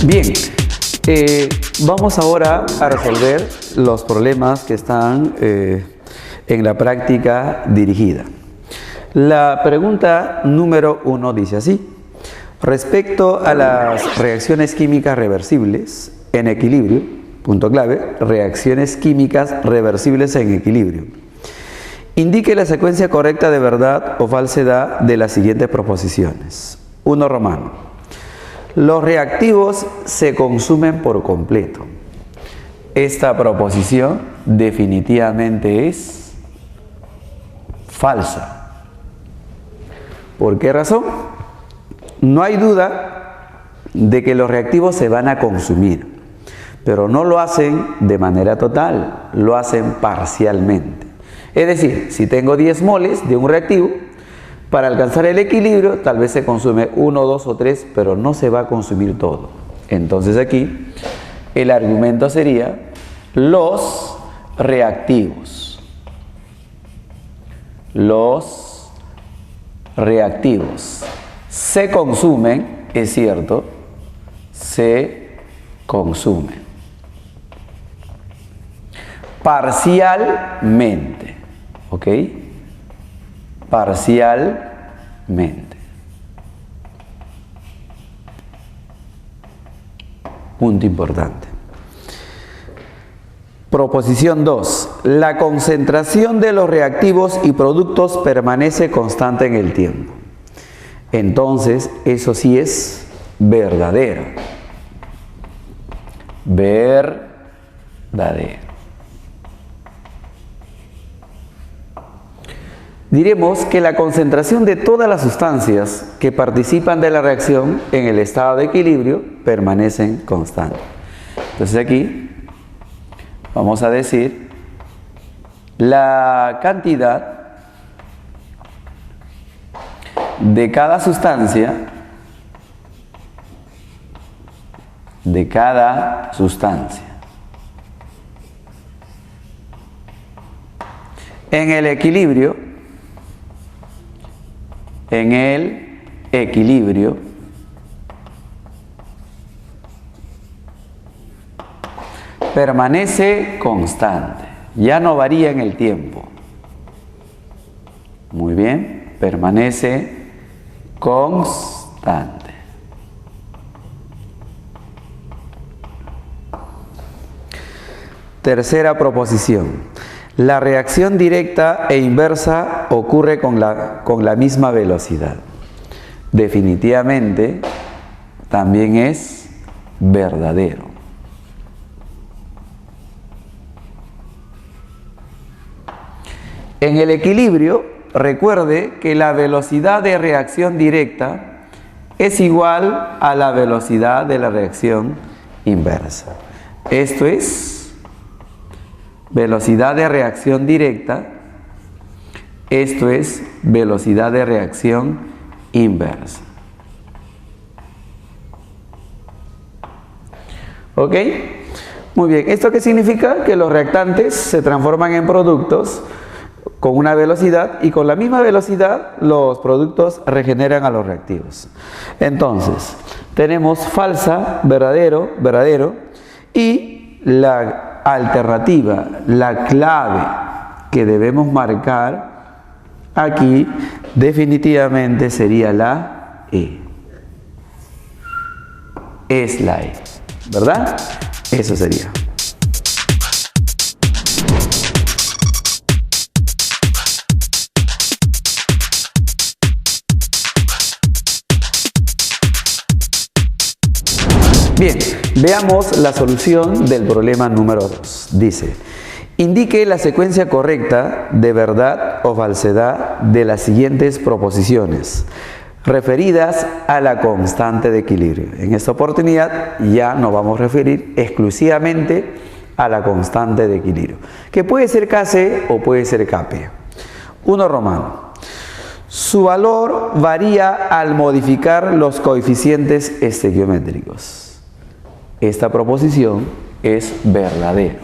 Bien, vamos ahora a resolver los problemas que están en la práctica dirigida. La pregunta número 1 dice así: respecto a las reacciones químicas reversibles en equilibrio, punto clave, reacciones químicas reversibles en equilibrio, indique la secuencia correcta de verdad o falsedad de las siguientes proposiciones. 1 romano. Los reactivos se consumen por completo. Esta proposición definitivamente es falsa. ¿Por qué razón? No hay duda de que los reactivos se van a consumir, pero no lo hacen de manera total, lo hacen parcialmente. Es decir, si tengo 10 moles de un reactivo, para alcanzar el equilibrio tal vez se consume 1, 2 o 3, pero no se va a consumir todo. Entonces aquí el argumento sería: los reactivos se consumen, es cierto, se consumen parcialmente, ¿ok? Parcialmente. Punto importante. Proposición 2. La concentración de los reactivos y productos permanece constante en el tiempo. Entonces, eso sí es verdadero. Verdadero. Diremos que la concentración de todas las sustancias que participan de la reacción en el estado de equilibrio permanecen constantes. Entonces aquí vamos a decir la cantidad de cada sustancia en el equilibrio permanece constante, ya no varía en el tiempo. Muy bien, permanece constante. Tercera proposición. La reacción directa e inversa ocurre con la misma velocidad. Definitivamente también es verdadero. En el equilibrio, recuerde que la velocidad de reacción directa es igual a la velocidad de la reacción inversa. Esto es velocidad de reacción directa, esto es velocidad de reacción inversa. ¿Ok? Muy bien. ¿Esto qué significa? Que los reactantes se transforman en productos con una velocidad y con la misma velocidad los productos regeneran a los reactivos. Entonces, tenemos falsa, verdadero, verdadero, y la alternativa, la clave que debemos marcar aquí definitivamente sería la E. Es la E, ¿verdad? Eso sería. Bien, veamos la solución del problema número 2. Dice: indique la secuencia correcta de verdad o falsedad de las siguientes proposiciones referidas a la constante de equilibrio. En esta oportunidad ya nos vamos a referir exclusivamente a la constante de equilibrio, que puede ser Kc o puede ser Kp. 1 romano. Su valor varía al modificar los coeficientes estequiométricos. Esta proposición es verdadera.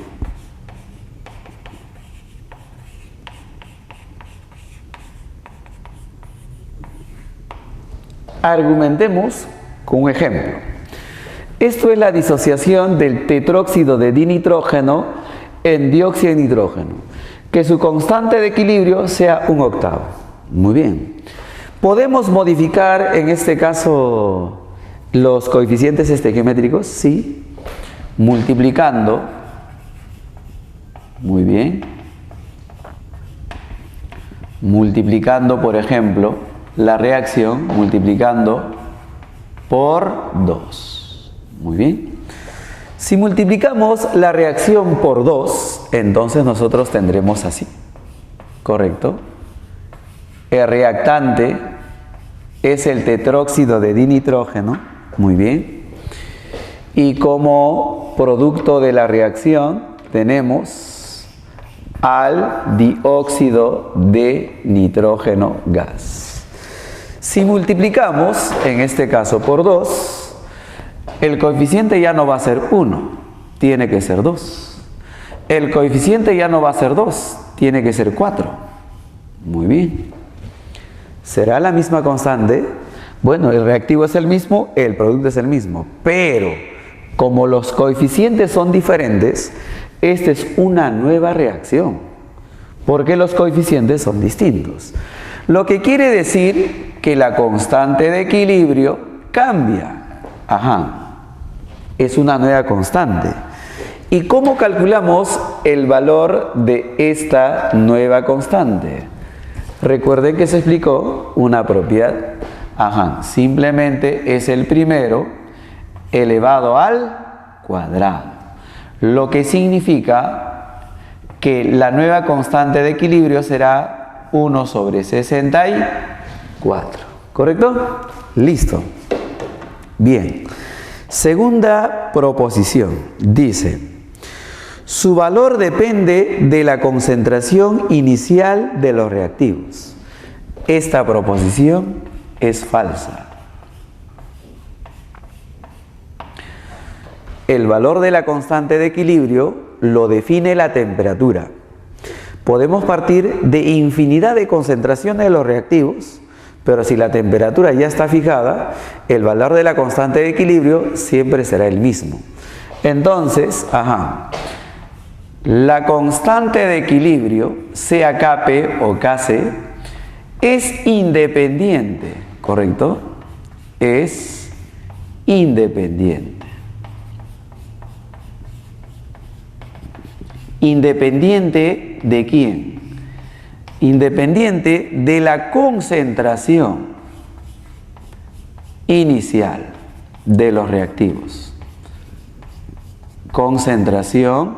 Argumentemos con un ejemplo. Esto es la disociación del tetróxido de dinitrógeno en dióxido de nitrógeno, que su constante de equilibrio sea 1/8. Muy bien. ¿Podemos modificar en este caso los coeficientes estequiométricos? Sí. Multiplicando. Muy bien. Multiplicando, por ejemplo, la reacción, multiplicando por 2. Muy bien. Si multiplicamos la reacción por 2, entonces nosotros tendremos así. ¿Correcto? El reactante es el tetróxido de dinitrógeno. Muy bien. Y como producto de la reacción tenemos al dióxido de nitrógeno gas. Si multiplicamos, en este caso por 2, el coeficiente ya no va a ser 1, tiene que ser 2. El coeficiente ya no va a ser 2, tiene que ser 4. Muy bien. ¿Será la misma constante? Bueno, el reactivo es el mismo, el producto es el mismo, pero como los coeficientes son diferentes, esta es una nueva reacción, porque los coeficientes son distintos. Lo que quiere decir que la constante de equilibrio cambia. Es una nueva constante. ¿Y cómo calculamos el valor de esta nueva constante? Recuerden que se explicó una propiedad. Simplemente es el primero elevado al cuadrado. Lo que significa que la nueva constante de equilibrio será 1/64. ¿Correcto? Listo. Bien. Segunda proposición. Dice, su valor depende de la concentración inicial de los reactivos. Esta proposición es falsa. El valor de la constante de equilibrio lo define la temperatura. Podemos partir de infinidad de concentraciones de los reactivos, pero si la temperatura ya está fijada, el valor de la constante de equilibrio siempre será el mismo. Entonces, la constante de equilibrio, sea Kp o Kc, es independiente, ¿correcto? Es independiente. ¿Independiente de quién? Independiente de la concentración inicial de los reactivos. Concentración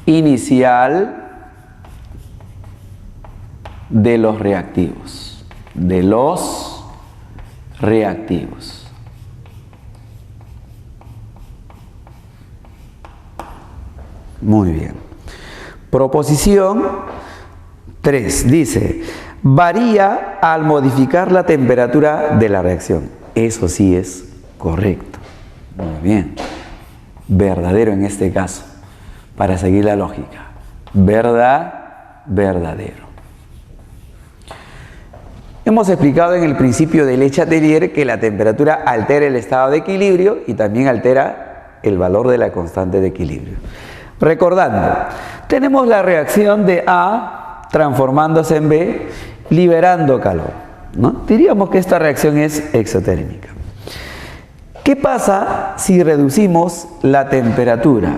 inicial de los reactivos. De los reactivos. Muy bien. Proposición 3 dice, varía al modificar la temperatura de la reacción. Eso sí es correcto. Muy bien. Verdadero en este caso, para seguir la lógica. Verdadero. Hemos explicado en el principio de Le Chatelier que la temperatura altera el estado de equilibrio y también altera el valor de la constante de equilibrio. Recordando, tenemos la reacción de A transformándose en B, liberando calor, ¿no? Diríamos que esta reacción es exotérmica. ¿Qué pasa si reducimos la temperatura?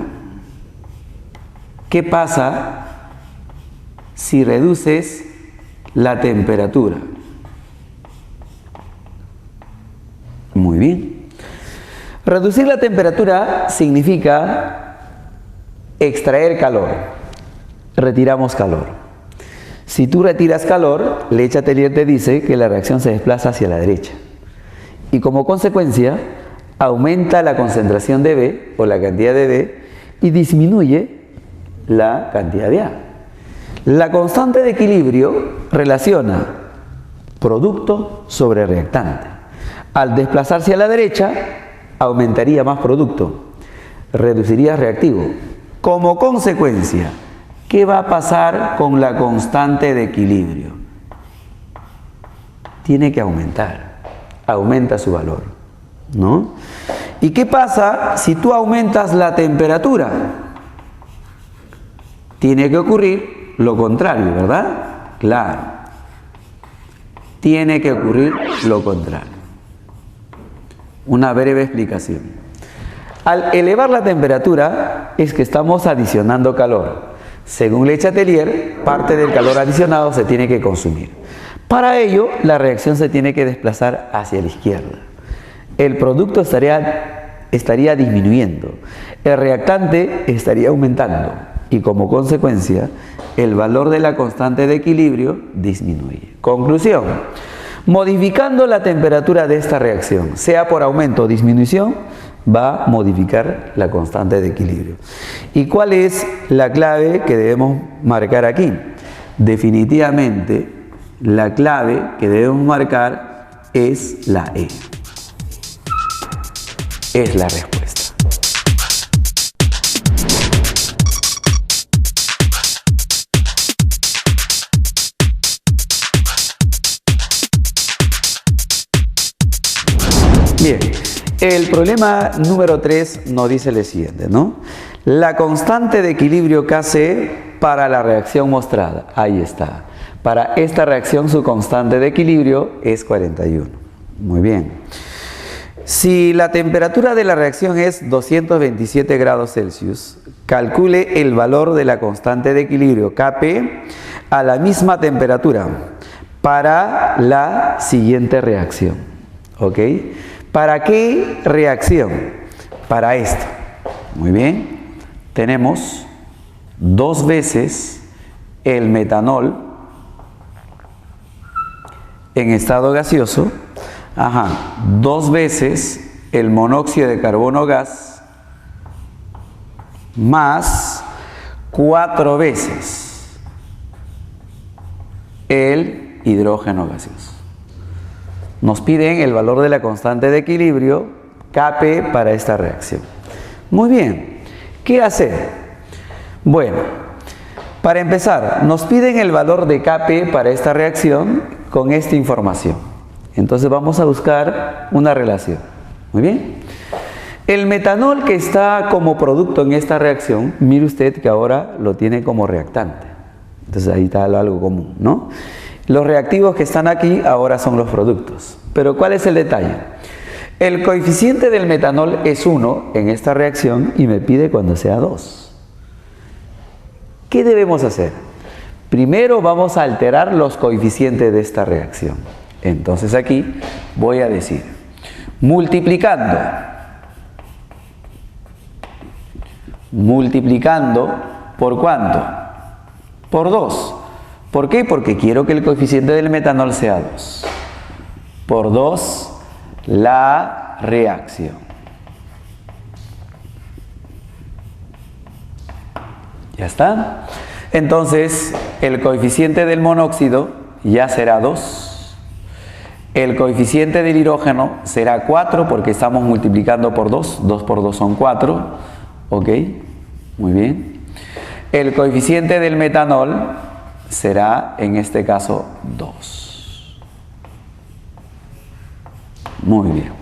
¿Qué pasa si reduces la temperatura? Muy bien. Reducir la temperatura significa extraer calor. Retiramos calor. Si tú retiras calor, Le Chatelier te dice que la reacción se desplaza hacia la derecha. Y como consecuencia, aumenta la concentración de B o la cantidad de B y disminuye la cantidad de A. La constante de equilibrio relaciona producto sobre reactante. Al desplazarse a la derecha, aumentaría más producto, reduciría reactivo. Como consecuencia, ¿qué va a pasar con la constante de equilibrio? Tiene que aumentar, aumenta su valor. ¿no? ¿Y qué pasa si tú aumentas la temperatura? Tiene que ocurrir lo contrario, ¿verdad? Claro. Tiene que ocurrir lo contrario. Una breve explicación. Al elevar la temperatura es que estamos adicionando calor. Según Le Chatelier, parte del calor adicionado se tiene que consumir. Para ello, la reacción se tiene que desplazar hacia la izquierda. El producto estaría disminuyendo, el reactante estaría aumentando y como consecuencia el valor de la constante de equilibrio disminuye. Conclusión: modificando la temperatura de esta reacción, sea por aumento o disminución, va a modificar la constante de equilibrio. ¿Y cuál es la clave que debemos marcar aquí? Definitivamente la clave que debemos marcar es la E. Es la respuesta. Bien, el problema número 3 nos dice lo siguiente, ¿no? La constante de equilibrio Kc para la reacción mostrada. Ahí está. Para esta reacción su constante de equilibrio es 41. Muy bien. Si la temperatura de la reacción es 227 grados Celsius, calcule el valor de la constante de equilibrio Kp a la misma temperatura para la siguiente reacción. ¿Ok? ¿Para qué reacción? Para esto. Muy bien. Tenemos 2 veces el metanol en estado gaseoso. 2 veces el monóxido de carbono gas más 4 veces el hidrógeno gaseoso. Nos piden el valor de la constante de equilibrio Kp para esta reacción. Muy bien, ¿qué hacer? Bueno, para empezar, nos piden el valor de Kp para esta reacción con esta información. Entonces vamos a buscar una relación. Muy bien. El metanol que está como producto en esta reacción, mire usted que ahora lo tiene como reactante. Entonces ahí está algo común, ¿no? Los reactivos que están aquí ahora son los productos. Pero ¿cuál es el detalle? El coeficiente del metanol es 1 en esta reacción y me pide cuando sea 2. ¿Qué debemos hacer? Primero vamos a alterar los coeficientes de esta reacción. Entonces aquí voy a decir, multiplicando ¿por cuánto? Por 2. ¿Por qué? Porque quiero que el coeficiente del metanol sea 2. Por 2 la reacción. ¿Ya está? Entonces el coeficiente del monóxido ya será 2. El coeficiente del hidrógeno será 4 porque estamos multiplicando por 2. 2 por 2 son 4. ¿Ok? Muy bien. El coeficiente del metanol será, en este caso, 2. Muy bien.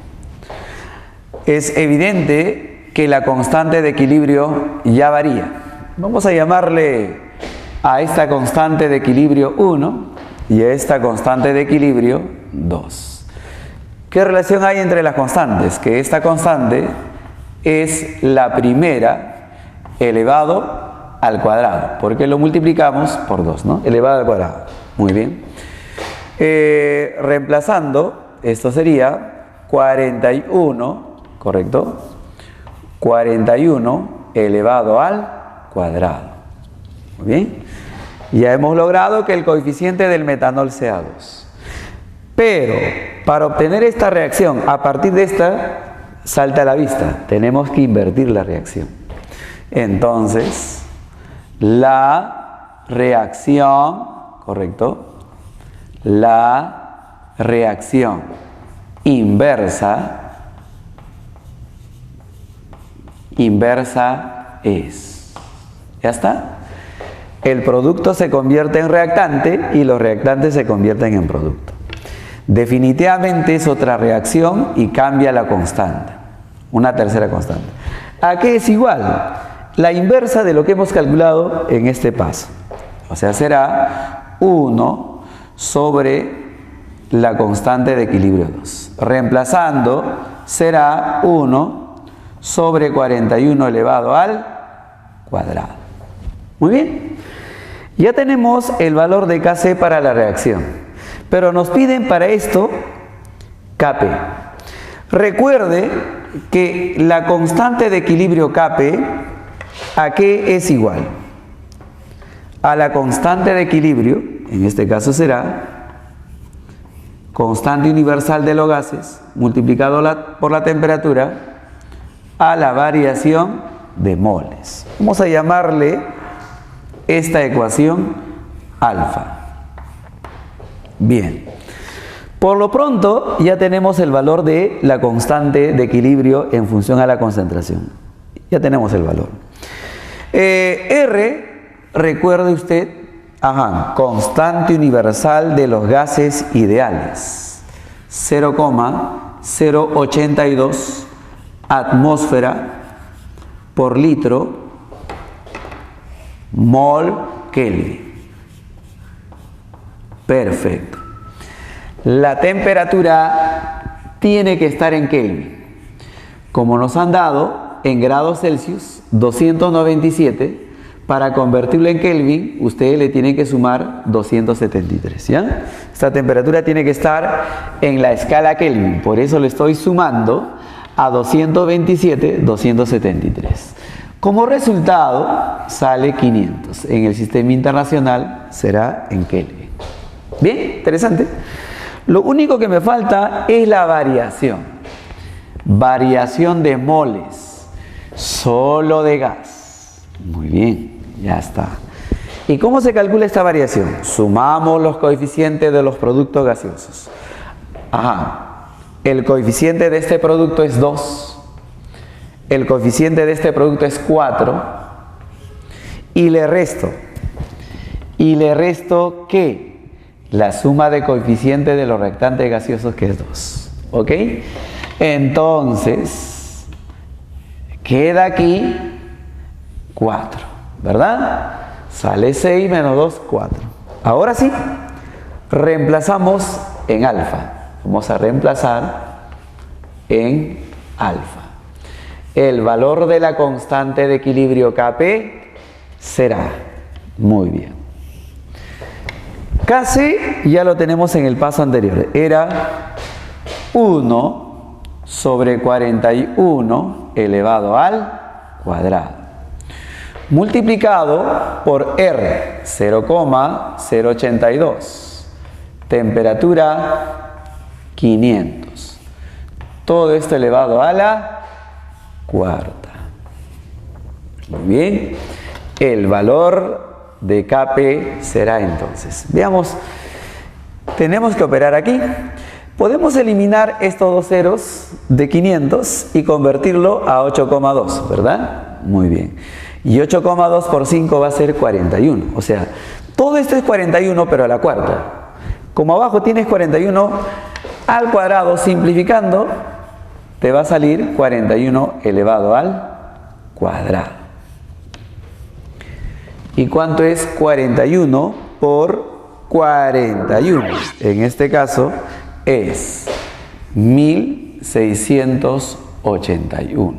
Es evidente que la constante de equilibrio ya varía. Vamos a llamarle a esta constante de equilibrio 1 y a esta constante de equilibrio 2. ¿Qué relación hay entre las constantes? Que esta constante es la primera elevado al cuadrado, porque lo multiplicamos por 2, ¿no? Elevado al cuadrado. Muy bien. Reemplazando, esto sería 41, ¿correcto? 41 elevado al cuadrado. Muy bien. Ya hemos logrado que el coeficiente del metanol sea 2. Pero para obtener esta reacción, a partir de esta, salta a la vista. Tenemos que invertir la reacción. Entonces, la reacción, ¿correcto? La reacción inversa es, ¿ya está? El producto se convierte en reactante y los reactantes se convierten en producto. Definitivamente es otra reacción y cambia la constante. Una tercera constante. ¿A qué es igual? La inversa de lo que hemos calculado en este paso. O sea, será 1 sobre la constante de equilibrio 2. Reemplazando, será 1 sobre 41 elevado al cuadrado. Muy bien. Ya tenemos el valor de Kc para la reacción. Pero nos piden para esto Kp. Recuerde que la constante de equilibrio Kp, ¿a qué es igual? A la constante de equilibrio, en este caso será constante universal de los gases multiplicado por la temperatura a la variación de moles. Vamos a llamarle esta ecuación alfa. Bien. Por lo pronto ya tenemos el valor de la constante de equilibrio en función a la concentración. Ya tenemos el valor. R, recuerde usted, constante universal de los gases ideales. 0,082 atmósfera por litro mol Kelvin. Perfecto. La temperatura tiene que estar en Kelvin. Como nos han dado en grados Celsius 297, para convertirlo en Kelvin, ustedes le tienen que sumar 273, ¿ya? Esta temperatura tiene que estar en la escala Kelvin, por eso le estoy sumando a 227, 273. Como resultado, sale 500. En el sistema internacional será en Kelvin. Bien, interesante. Lo único que me falta es la variación. Variación de moles, solo de gas. Muy bien, ya está. ¿Y cómo se calcula esta variación? Sumamos los coeficientes de los productos gaseosos. El coeficiente de este producto es 2. El coeficiente de este producto es 4. Y le resto. ¿Y le resto qué? La suma de coeficiente de los reactantes gaseosos, que es 2. ¿Ok? Entonces, queda aquí 4, ¿verdad? Sale 6 menos 2, 4. Ahora sí, reemplazamos en alfa. Vamos a reemplazar en alfa. El valor de la constante de equilibrio Kp será, muy bien, Kc ya lo tenemos en el paso anterior, era 1 sobre 41 elevado al cuadrado, multiplicado por R, 0,082, temperatura 500, todo esto elevado a la cuarta. Muy bien, el valor de Kp será entonces, veamos, tenemos que operar aquí. Podemos eliminar estos dos ceros de 500 y convertirlo a 8,2, ¿verdad? Muy bien. Y 8,2 por 5 va a ser 41. O sea, todo esto es 41, pero a la cuarta. Como abajo tienes 41 al cuadrado, simplificando, te va a salir 41 elevado al cuadrado. ¿Y cuánto es 41 por 41? En este caso es 1681.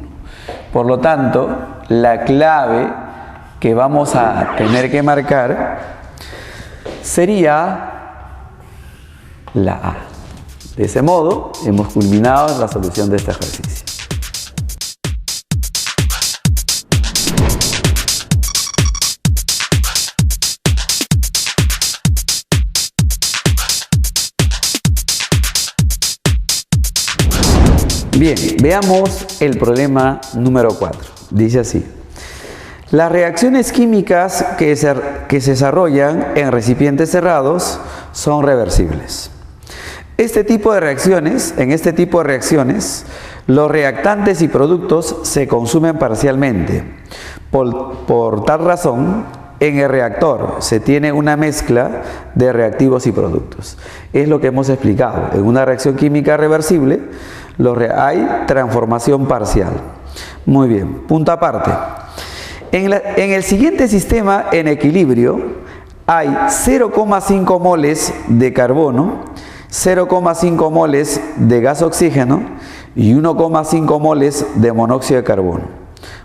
Por lo tanto, la clave que vamos a tener que marcar sería la A. De ese modo, hemos culminado la solución de este ejercicio. Bien, veamos el problema número 4. Dice así: las reacciones químicas que se desarrollan en recipientes cerrados son reversibles. En este tipo de reacciones, los reactantes y productos se consumen parcialmente. Por tal razón, En el reactor se tiene una mezcla de reactivos y productos. Es lo que hemos explicado. En una reacción química reversible hay transformación parcial. Muy bien, punto aparte. En el siguiente sistema en equilibrio hay 0,5 moles de carbono, 0,5 moles de gas oxígeno y 1,5 moles de monóxido de carbono.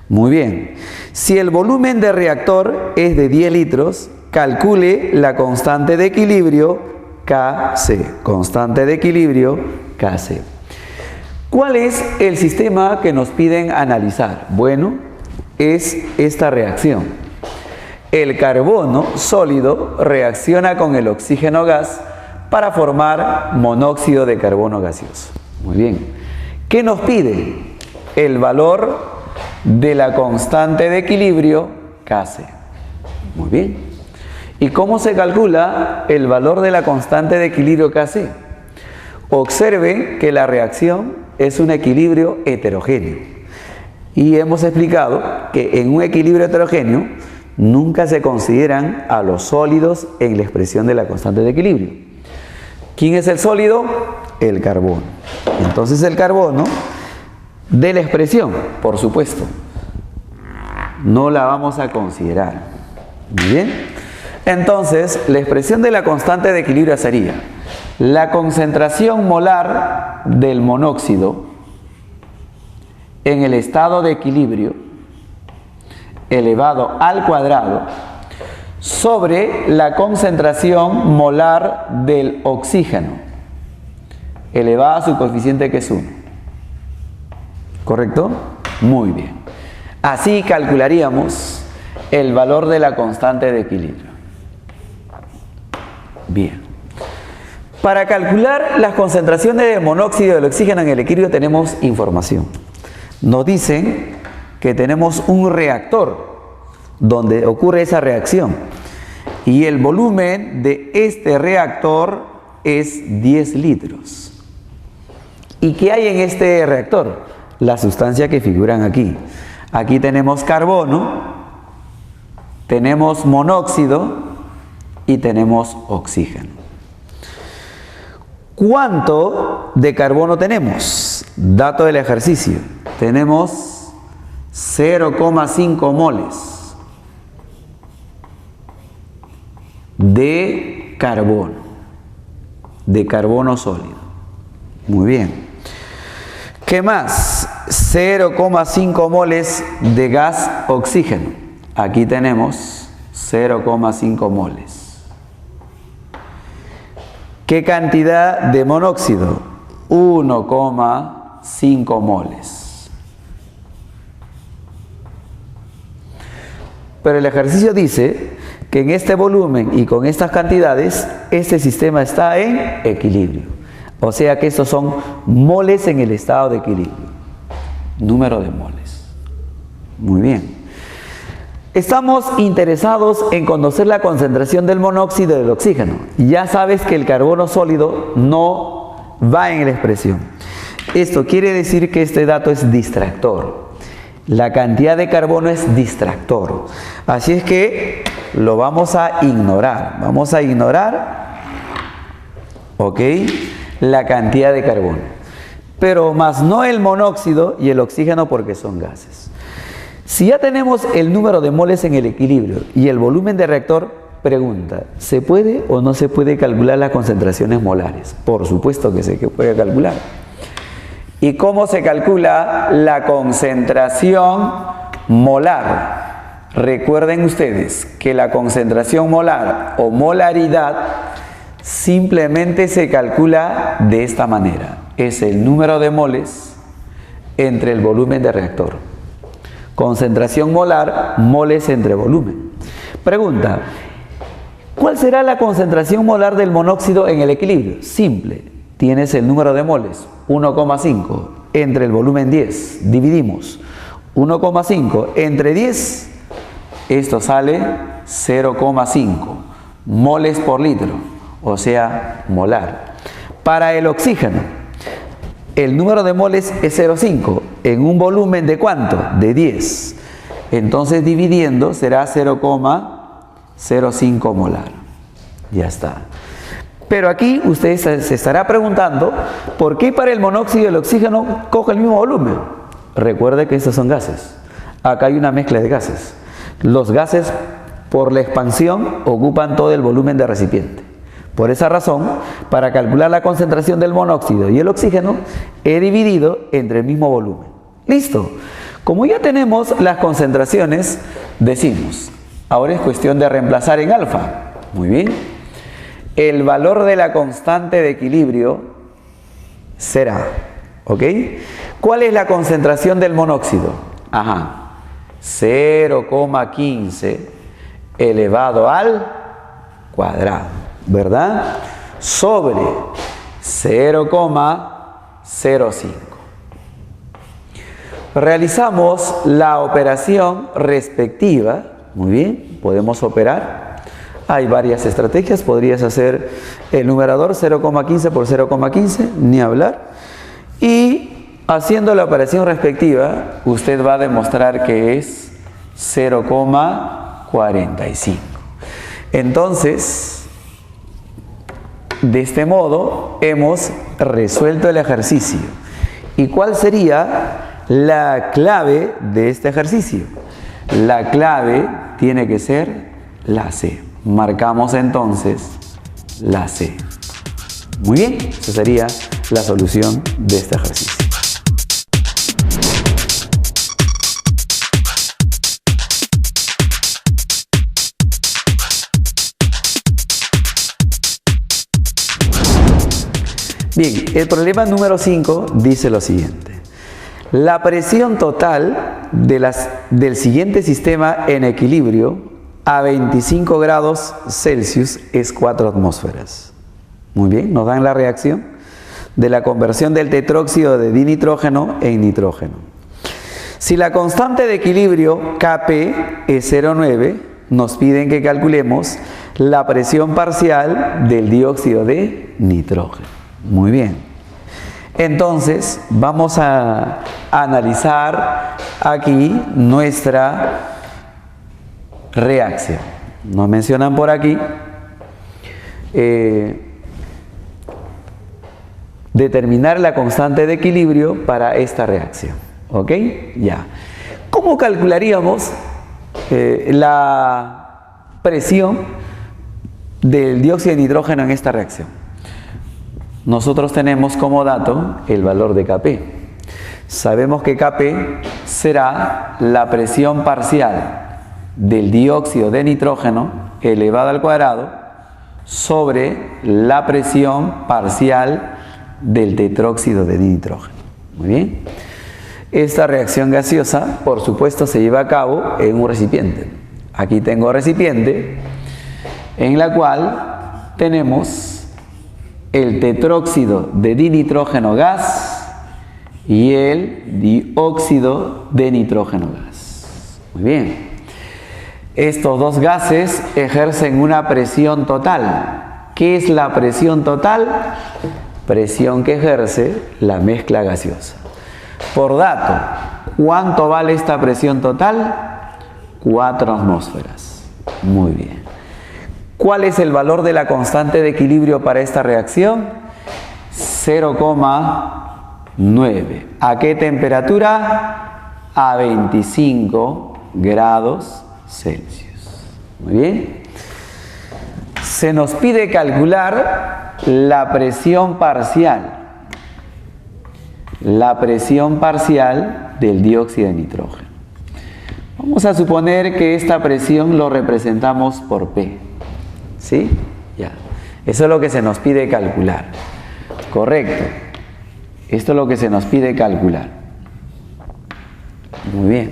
Muy bien, si el volumen de reactor es de 10 litros, calcule la constante de equilibrio Kc. Constante de equilibrio Kc. ¿Cuál es el sistema que nos piden analizar? Bueno, es esta reacción. El carbono sólido reacciona con el oxígeno gas para formar monóxido de carbono gaseoso. Muy bien. ¿Qué nos pide? El valor de la constante de equilibrio Kc. Muy bien. ¿Y cómo se calcula el valor de la constante de equilibrio Kc? Observen que la reacción es un equilibrio heterogéneo. Y hemos explicado que en un equilibrio heterogéneo nunca se consideran a los sólidos en la expresión de la constante de equilibrio. ¿Quién es el sólido? El carbono. Entonces el carbono de la expresión, por supuesto, no la vamos a considerar. Muy bien. Entonces, la expresión de la constante de equilibrio sería la concentración molar del monóxido en el estado de equilibrio elevado al cuadrado sobre la concentración molar del oxígeno elevada a su coeficiente, que es 1. ¿Correcto? Muy bien. Así calcularíamos el valor de la constante de equilibrio. Bien. Para calcular las concentraciones de monóxido del oxígeno en el equilibrio tenemos información. Nos dicen que tenemos un reactor donde ocurre esa reacción y el volumen de este reactor es 10 litros. ¿Y qué hay en este reactor? Las sustancias que figuran aquí. Aquí tenemos carbono, tenemos monóxido y tenemos oxígeno. ¿Cuánto de carbono tenemos? Dato del ejercicio. Tenemos 0,5 moles de carbono sólido. Muy bien. ¿Qué más? 0,5 moles de gas oxígeno. Aquí tenemos 0,5 moles. ¿Qué cantidad de monóxido? 1,5 moles. Pero el ejercicio dice que en este volumen y con estas cantidades, este sistema está en equilibrio. O sea que estos son moles en el estado de equilibrio. Número de moles. Muy bien. Estamos interesados en conocer la concentración del monóxido y del oxígeno. Ya sabes que el carbono sólido no va en la expresión. Esto quiere decir que este dato es distractor. La cantidad de carbono es distractor. Así es que lo vamos a ignorar. Vamos a ignorar, ¿ok?, la cantidad de carbono. Pero más no el monóxido y el oxígeno, porque son gases. Si ya tenemos el número de moles en el equilibrio y el volumen de reactor, pregunta, ¿se puede o no se puede calcular las concentraciones molares? Por supuesto que se puede calcular. ¿Y cómo se calcula la concentración molar? Recuerden ustedes que la concentración molar o molaridad simplemente se calcula de esta manera. Es el número de moles entre el volumen de reactor. Concentración molar, moles entre volumen. Pregunta, ¿cuál será la concentración molar del monóxido en el equilibrio? Simple, tienes el número de moles, 1,5 entre el volumen 10, dividimos 1,5 entre 10, esto sale 0,5 moles por litro, o sea, molar. Para el oxígeno, el número de moles es 0,5 en un volumen de ¿cuánto? De 10. Entonces dividiendo será 0,5 0,5 molar. Ya está. Pero aquí usted se estará preguntando, ¿por qué para el monóxido y el oxígeno coge el mismo volumen? Recuerde que estos son gases. Acá hay una mezcla de gases. Los gases, por la expansión, ocupan todo el volumen del recipiente. Por esa razón, para calcular la concentración del monóxido y el oxígeno, he dividido entre el mismo volumen. ¡Listo! Como ya tenemos las concentraciones, decimos, ahora es cuestión de reemplazar en alfa. Muy bien. El valor de la constante de equilibrio será, ¿ok? ¿Cuál es la concentración del monóxido? Ajá, 0,15 elevado al cuadrado, ¿verdad? Sobre 0,05. Realizamos la operación respectiva. Muy bien, podemos operar. Hay varias estrategias, podrías hacer el numerador 0,15 por 0,15, ni hablar. Y haciendo la operación respectiva, usted va a demostrar que es 0,45. Entonces, de este modo, hemos resuelto el ejercicio. ¿Y cuál sería la clave de este ejercicio? La clave tiene que ser la C. Marcamos entonces la C. Muy bien, esa sería la solución de este ejercicio. Bien, el problema número 5 dice lo siguiente. La presión total del siguiente sistema en equilibrio a 25 grados Celsius es 4 atmósferas. Muy bien, nos dan la reacción de la conversión del tetróxido de dinitrógeno en nitrógeno. Si la constante de equilibrio Kp es 0,9, nos piden que calculemos la presión parcial del dióxido de nitrógeno. Muy bien. Entonces, vamos a analizar aquí nuestra reacción. Nos mencionan por aquí determinar la constante de equilibrio para esta reacción. ¿Ok? Ya. ¿Cómo calcularíamos la presión del dióxido de nitrógeno en esta reacción? Nosotros tenemos como dato el valor de Kp. Sabemos que Kp será la presión parcial del dióxido de nitrógeno elevado al cuadrado sobre la presión parcial del tetróxido de nitrógeno. Muy bien. Esta reacción gaseosa, por supuesto, se lleva a cabo en un recipiente. Aquí tengo recipiente en la cual tenemos el tetróxido de dinitrógeno gas y el dióxido de nitrógeno gas. Muy bien. Estos dos gases ejercen una presión total. ¿Qué es la presión total? Presión que ejerce la mezcla gaseosa. Por dato, ¿cuánto vale esta presión total? 4 atmósferas. Muy bien. ¿Cuál es el valor de la constante de equilibrio para esta reacción? 0,9. ¿A qué temperatura? A 25 grados Celsius. Muy bien. Se nos pide calcular la presión parcial. La presión parcial del dióxido de nitrógeno. Vamos a suponer que esta presión lo representamos por P. ¿Sí? Ya. Eso es lo que se nos pide calcular. Correcto. Esto es lo que se nos pide calcular. Muy bien.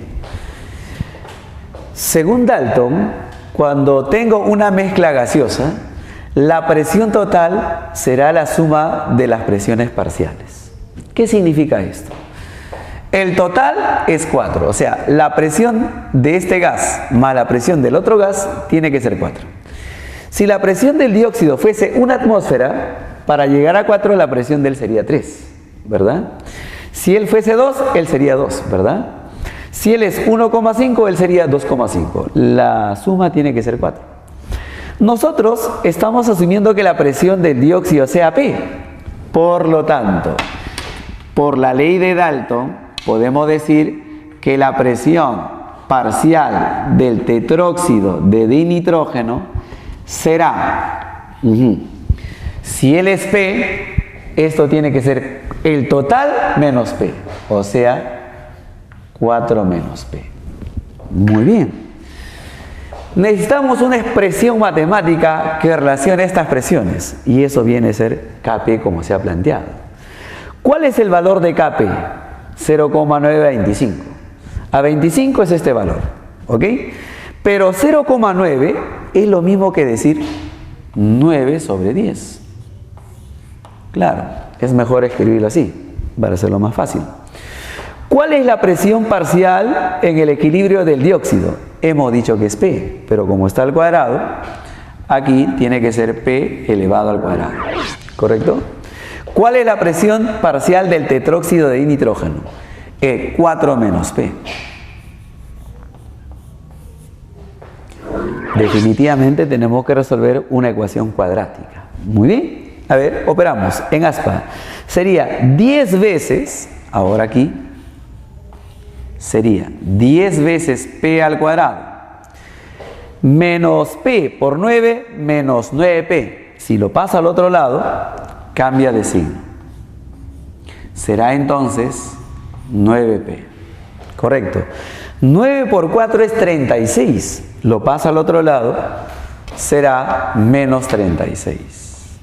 Según Dalton, cuando tengo una mezcla gaseosa, la presión total será la suma de las presiones parciales. ¿Qué significa esto? El total es 4, o sea, la presión de este gas más la presión del otro gas tiene que ser 4. Si la presión del dióxido fuese 1 atmósfera, para llegar a 4 la presión de él sería 3, ¿verdad? Si él fuese 2, él sería 2, ¿verdad? Si él es 1,5, él sería 2,5. La suma tiene que ser 4. Nosotros estamos asumiendo que la presión del dióxido sea P. Por lo tanto, por la ley de Dalton, podemos decir que la presión parcial del tetróxido de dinitrógeno será, si él es P, esto tiene que ser el total menos P, o sea, 4 menos P. Muy bien. Necesitamos una expresión matemática que relacione estas presiones, y eso viene a ser Kp como se ha planteado. ¿Cuál es el valor de Kp? 0,925. A 25 es este valor, ¿ok? Pero 0,9 es lo mismo que decir 9 sobre 10. Claro, es mejor escribirlo así, para hacerlo más fácil. ¿Cuál es la presión parcial en el equilibrio del dióxido? Hemos dicho que es P, pero como está al cuadrado, aquí tiene que ser P elevado al cuadrado, ¿correcto? ¿Cuál es la presión parcial del tetróxido de dinitrógeno? 4 menos P. Definitivamente tenemos que resolver una ecuación cuadrática. Muy bien. A ver, operamos en aspa. Sería 10 veces, ahora aquí, sería 10 veces P al cuadrado menos P por 9 menos 9P. Si lo pasa al otro lado, cambia de signo. Será entonces 9P. Correcto. 9 por 4 es 36. Lo pasa al otro lado, será menos 36.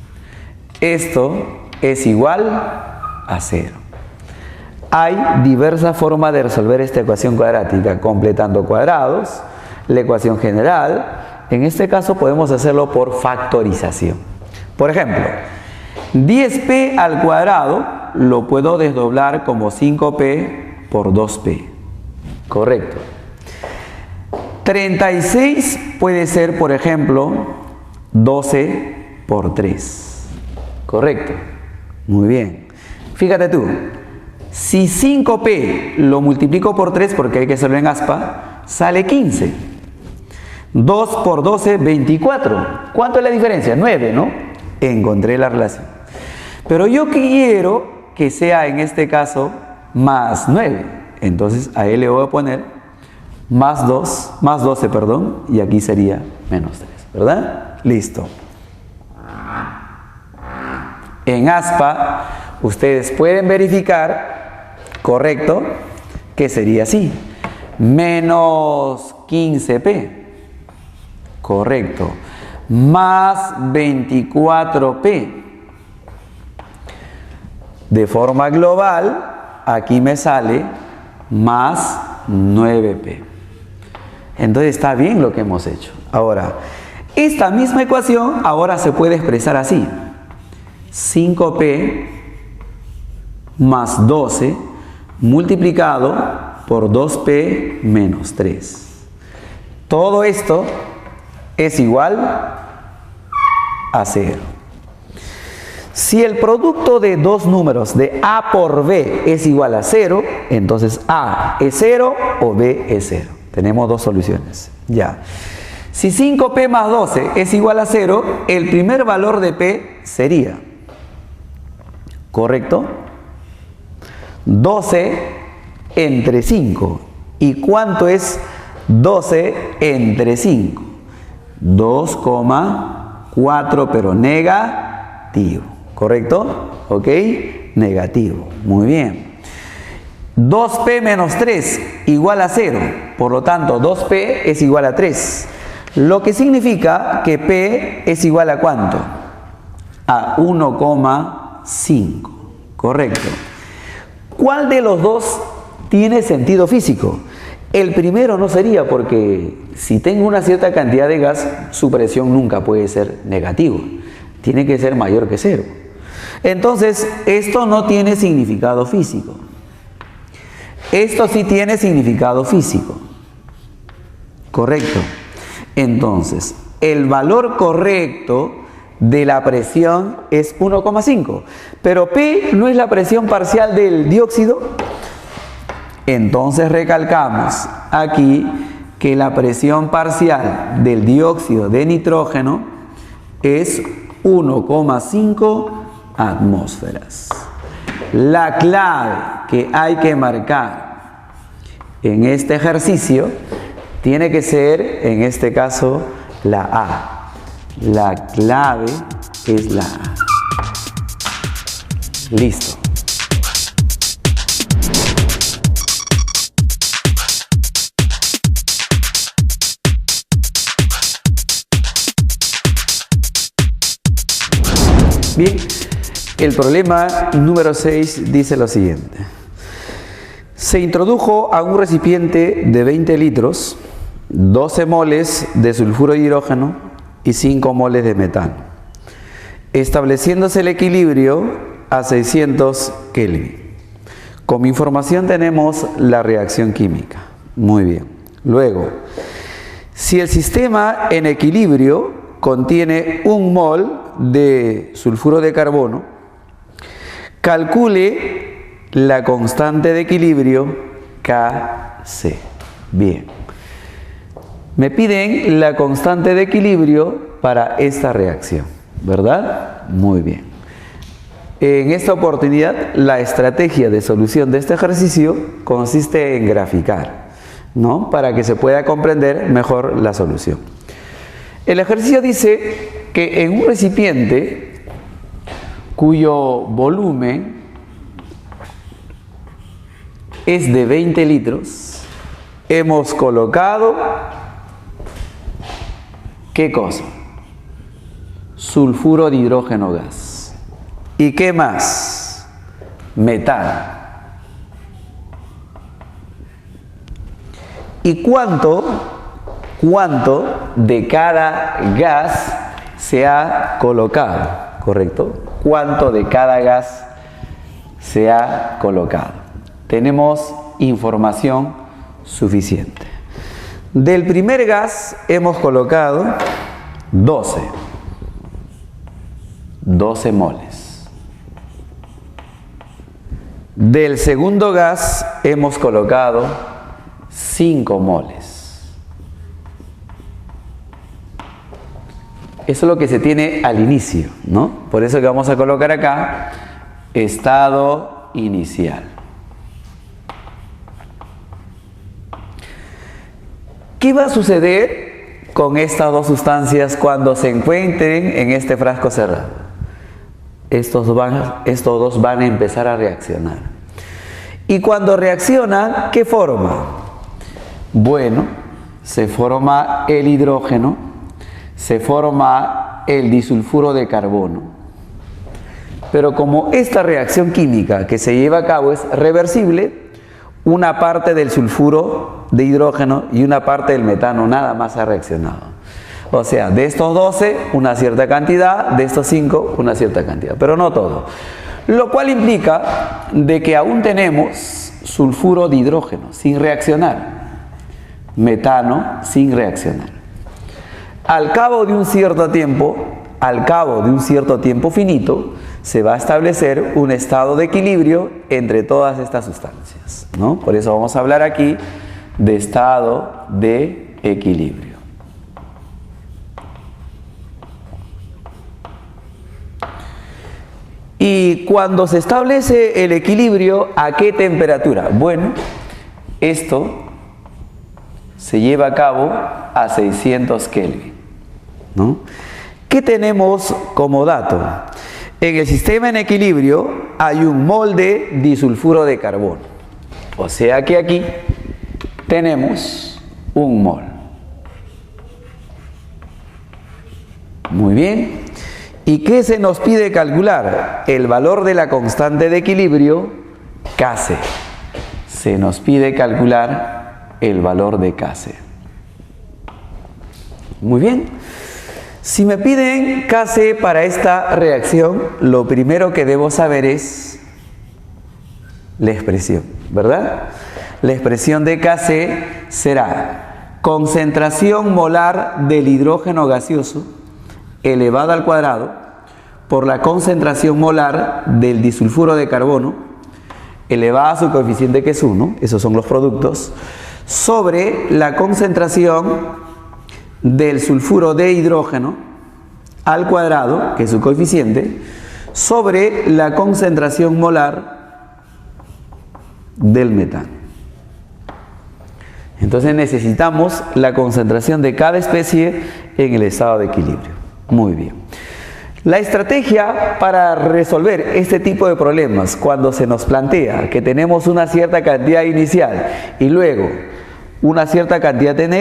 Esto es igual a 0. Hay diversas formas de resolver esta ecuación cuadrática, completando cuadrados, la ecuación general. En este caso podemos hacerlo por factorización. Por ejemplo, 10P al cuadrado lo puedo desdoblar como 5P por 2P. Correcto. 36 puede ser, por ejemplo, 12 por 3. Correcto. Muy bien. Fíjate tú. Si 5P lo multiplico por 3, porque hay que hacerlo en aspa, sale 15. 2 por 12, 24. ¿Cuánto es la diferencia? 9, ¿no? Encontré la relación. Pero yo quiero que sea en este caso más 9. Entonces a él le voy a poner más 12, perdón, y aquí sería menos 3, ¿verdad? Listo. En aspa, ustedes pueden verificar, correcto, que sería así. Menos 15P, correcto, más 24P. De forma global, aquí me sale más 9P. Entonces está bien lo que hemos hecho. Ahora, esta misma ecuación ahora se puede expresar así. 5P más 12 multiplicado por 2P menos 3. Todo esto es igual a 0. Si el producto de dos números de A por B es igual a 0, entonces A es 0 o B es 0. Tenemos dos soluciones. Ya. Si 5P más 12 es igual a 0, el primer valor de P sería, ¿correcto?, 12 entre 5. ¿Y cuánto es 12 entre 5? 2,4, pero negativo. ¿Correcto? ¿Ok? Negativo. Muy bien. 2P menos 3 igual a 0. Por lo tanto, 2P es igual a 3. Lo que significa que P es igual a ¿cuánto? A 1,5. Correcto. ¿Cuál de los dos tiene sentido físico? El primero no sería, porque si tengo una cierta cantidad de gas, su presión nunca puede ser negativo. Tiene que ser mayor que 0. Entonces, esto no tiene significado físico. Esto sí tiene significado físico. Correcto. Entonces, el valor correcto de la presión es 1,5. Pero P no es la presión parcial del dióxido. Entonces recalcamos aquí que la presión parcial del dióxido de nitrógeno es 1,5 atmósferas. La clave que hay que marcar en este ejercicio tiene que ser, en este caso, la A. La clave es la A. Listo. Bien, el problema número 6 dice lo siguiente. Se introdujo a un recipiente de 20 litros 12 moles de sulfuro de hidrógeno y 5 moles de metano, estableciéndose el equilibrio a 600 Kelvin. Como información tenemos la reacción química. Muy bien. Luego, si el sistema en equilibrio contiene 1 mol de sulfuro de carbono, calcule la constante de equilibrio Kc. Bien. Me piden la constante de equilibrio para esta reacción, ¿verdad? Muy bien. En esta oportunidad, la estrategia de solución de este ejercicio consiste en graficar, ¿no? Para que se pueda comprender mejor la solución. El ejercicio dice que en un recipiente cuyo volumen es de 20 litros, hemos colocado, ¿qué cosa? Sulfuro de hidrógeno gas. ¿Y qué más? Metano. ¿Y cuánto de cada gas se ha colocado? ¿Correcto? ¿Cuánto de cada gas se ha colocado? Tenemos información suficiente. Del primer gas hemos colocado 12 moles. Del segundo gas hemos colocado 5 moles. Eso es lo que se tiene al inicio, ¿no? Por eso que vamos a colocar acá estado inicial. ¿Qué va a suceder con estas dos sustancias cuando se encuentren en este frasco cerrado? Estos dos van a empezar a reaccionar. Y cuando reaccionan, ¿qué forma? Bueno, se forma el hidrógeno, se forma el disulfuro de carbono. Pero como esta reacción química que se lleva a cabo es reversible, una parte del sulfuro de hidrógeno y una parte del metano nada más ha reaccionado. O sea, de estos 12 una cierta cantidad, de estos 5 una cierta cantidad, pero no todo. Lo cual implica de que aún tenemos sulfuro de hidrógeno sin reaccionar, metano sin reaccionar. Al cabo de un cierto tiempo finito, se va a establecer un estado de equilibrio entre todas estas sustancias, ¿no? Por eso vamos a hablar aquí de estado de equilibrio. Y cuando se establece el equilibrio, ¿a qué temperatura? Bueno, esto se lleva a cabo a 600 Kelvin, ¿no? ¿Qué tenemos como dato? En el sistema en equilibrio hay 1 mol de disulfuro de carbono. O sea que aquí tenemos 1 mol. Muy bien. ¿Y qué se nos pide calcular? El valor de la constante de equilibrio, Kc. Se nos pide calcular el valor de Kc. Muy bien. Si me piden Kc para esta reacción, lo primero que debo saber es la expresión, ¿verdad? La expresión de Kc será concentración molar del hidrógeno gaseoso elevada al cuadrado por la concentración molar del disulfuro de carbono elevada a su coeficiente que es 1, esos son los productos, sobre la concentración del sulfuro de hidrógeno al cuadrado, que es su coeficiente, sobre la concentración molar del metano. Entonces necesitamos la concentración de cada especie en el estado de equilibrio. Muy bien. La estrategia para resolver este tipo de problemas, cuando se nos plantea que tenemos una cierta cantidad inicial y luego una cierta cantidad en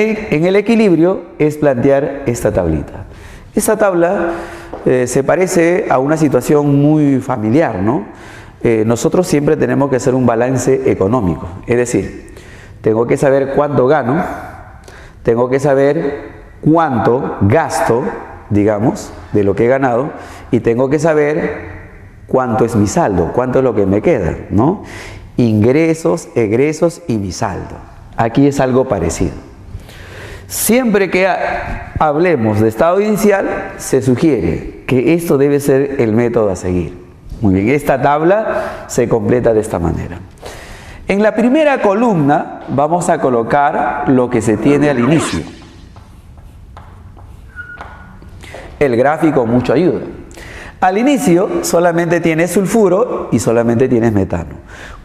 el equilibrio, es plantear esta tablita. Esta tabla se parece a una situación muy familiar, ¿no? Nosotros siempre tenemos que hacer un balance económico, es decir, tengo que saber cuánto gano, tengo que saber cuánto gasto, digamos, de lo que he ganado, y tengo que saber cuánto es mi saldo, cuánto es lo que me queda, ¿no? Ingresos, egresos y mi saldo. Aquí es algo parecido. Siempre que hablemos de estado inicial, se sugiere que esto debe ser el método a seguir. Muy bien, esta tabla se completa de esta manera. En la primera columna vamos a colocar lo que se tiene al inicio. El gráfico mucho ayuda. Al inicio solamente tienes sulfuro y solamente tienes metano.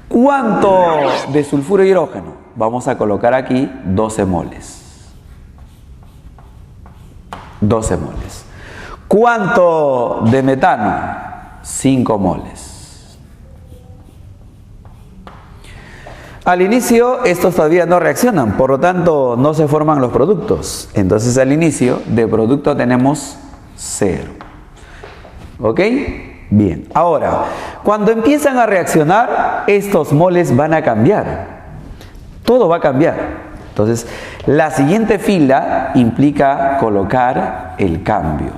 ¿Cuánto de sulfuro e hidrógeno? Vamos a colocar aquí 12 moles. 12 moles. ¿Cuánto de metano? 5 moles. Al inicio estos todavía no reaccionan, por lo tanto no se forman los productos. Entonces al inicio de producto tenemos 0. ¿Ok? Bien. Ahora, cuando empiezan a reaccionar, estos moles van a cambiar. Todo va a cambiar. Entonces, la siguiente fila implica colocar el cambio.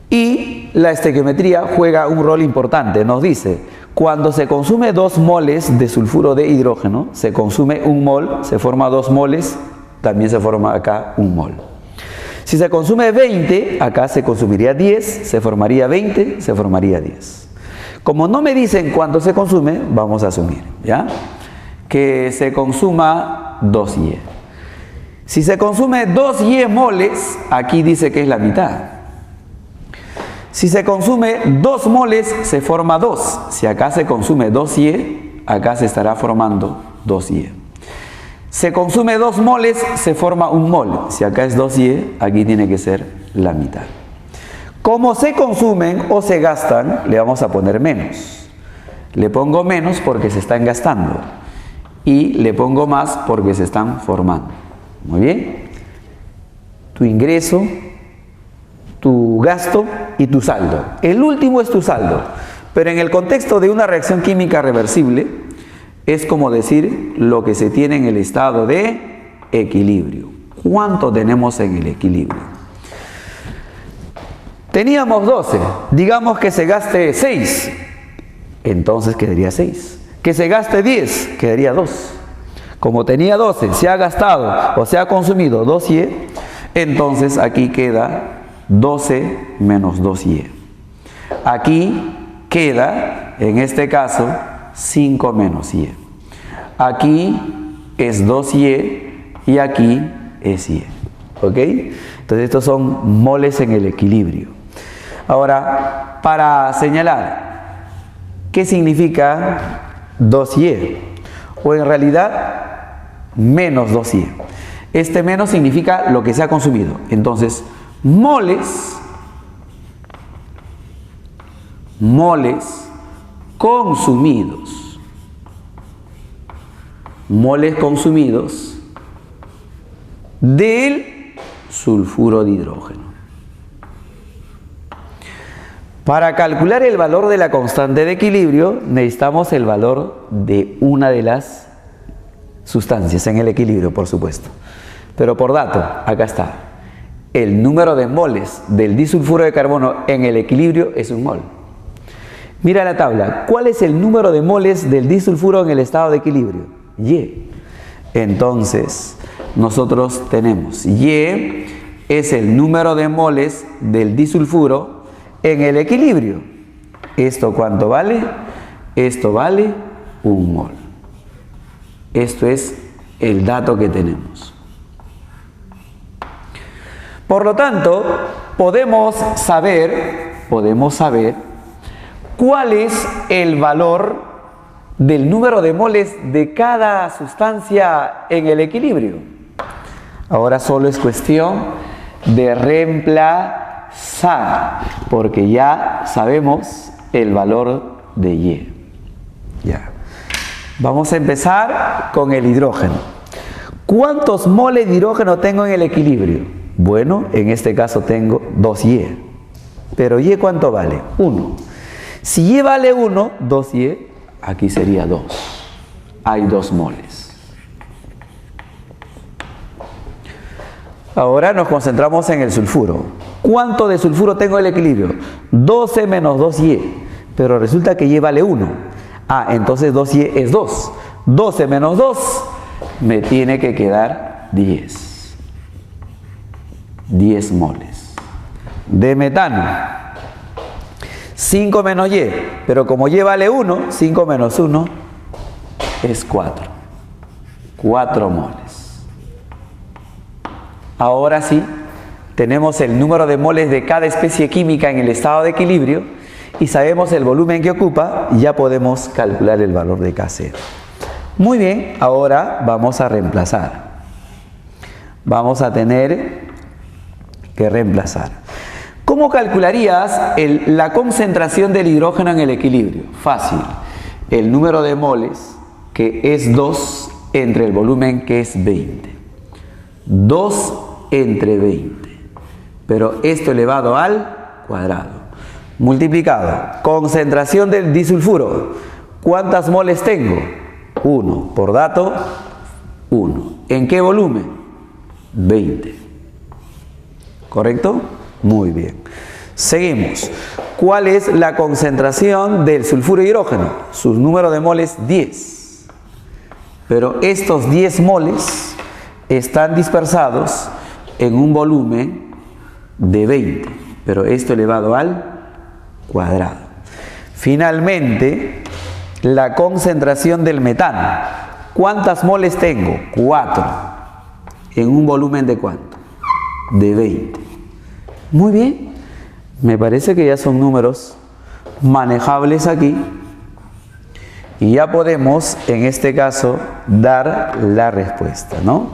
Y la estequiometría juega un rol importante. Nos dice, cuando se consume 2 moles de sulfuro de hidrógeno, se consume 1 mol, se forma 2 moles, también se forma acá 1 mol. Si se consume 20, acá se consumiría 10, se formaría 20, se formaría 10. Como no me dicen cuánto se consume, vamos a asumir, ¿ya? Que se consuma 2Y. Si se consume 2Y moles, aquí dice que es la mitad. Si se consume 2 moles, se forma 2. Si acá se consume 2Y, acá se estará formando 2Y. Se consume 2 moles, se forma 1 mol. Si acá es 2Y, aquí tiene que ser la mitad. Como se consumen o se gastan, le vamos a poner menos. Le pongo menos porque se están gastando. Y le pongo más porque se están formando. Muy bien. Tu ingreso, tu gasto y tu saldo. El último es tu saldo. Pero en el contexto de una reacción química reversible, es como decir lo que se tiene en el estado de equilibrio. ¿Cuánto tenemos en el equilibrio? Teníamos 12, digamos que se gaste 6, entonces quedaría 6. Que se gaste 10, quedaría 2. Como tenía 12, se ha gastado o se ha consumido 2Y, entonces aquí queda 12 menos 2Y. Aquí queda, en este caso, 5 menos Y. Aquí es 2Y y aquí es Y. ¿Ok? Entonces estos son moles en el equilibrio. Ahora, para señalar qué significa 2Y, o en realidad menos 2Y. Este menos significa lo que se ha consumido. Entonces, moles consumidos. Moles consumidos del sulfuro de hidrógeno. Para calcular el valor de la constante de equilibrio, necesitamos el valor de una de las sustancias en el equilibrio, por supuesto. Pero por dato, acá está. El número de moles del disulfuro de carbono en el equilibrio es 1 mol. Mira la tabla. ¿Cuál es el número de moles del disulfuro en el estado de equilibrio? Y. Entonces, nosotros tenemos Y es el número de moles del disulfuro en el equilibrio. ¿Esto cuánto vale? Esto vale 1 mol. Esto es el dato que tenemos. Por lo tanto, podemos saber cuál es el valor del número de moles de cada sustancia en el equilibrio. Ahora solo es cuestión de reemplazar, porque ya sabemos el valor de Y. Ya. Vamos a empezar con el hidrógeno. ¿Cuántos moles de hidrógeno tengo en el equilibrio? Bueno, en este caso tengo 2Y. Pero Y ¿cuánto vale? 1. Si Y vale 1, 2Y, aquí sería 2. Hay 2 moles. Ahora nos concentramos en el sulfuro. ¿Cuánto de sulfuro tengo en el equilibrio? 12 menos 2Y. Pero resulta que Y vale 1. Entonces 2Y es 2. 12 menos 2 me tiene que quedar 10. 10 moles de metano. 5 menos Y, pero como Y vale 1, 5 menos 1 es 4. 4 moles. Ahora sí, tenemos el número de moles de cada especie química en el estado de equilibrio y sabemos el volumen que ocupa y ya podemos calcular el valor de K0. Muy bien, ahora vamos a reemplazar. Vamos a tener que reemplazar. ¿Cómo calcularías la concentración del hidrógeno en el equilibrio? Fácil. El número de moles, que es 2 entre el volumen, que es 20. 2 entre 20. Pero esto elevado al cuadrado. Multiplicado. Concentración del disulfuro. ¿Cuántas moles tengo? 1. Por dato, 1. ¿En qué volumen? 20. ¿Correcto? Muy bien. Seguimos. ¿Cuál es la concentración del sulfuro de hidrógeno? Su número de moles, 10. Pero estos 10 moles están dispersados en un volumen de 20. Pero esto elevado al cuadrado. Finalmente, la concentración del metano. ¿Cuántas moles tengo? 4. ¿En un volumen de cuánto? De 20. Muy bien. Me parece que ya son números manejables aquí. Y ya podemos, en este caso, dar la respuesta, ¿no?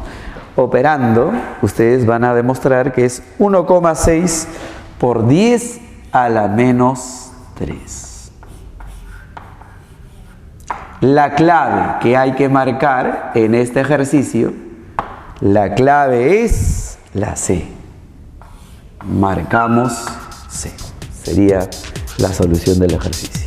Operando, ustedes van a demostrar que es 1,6 por 10 a la menos 3. La clave que hay que marcar en este ejercicio, la clave es la C. Marcamos C. Sería la solución del ejercicio.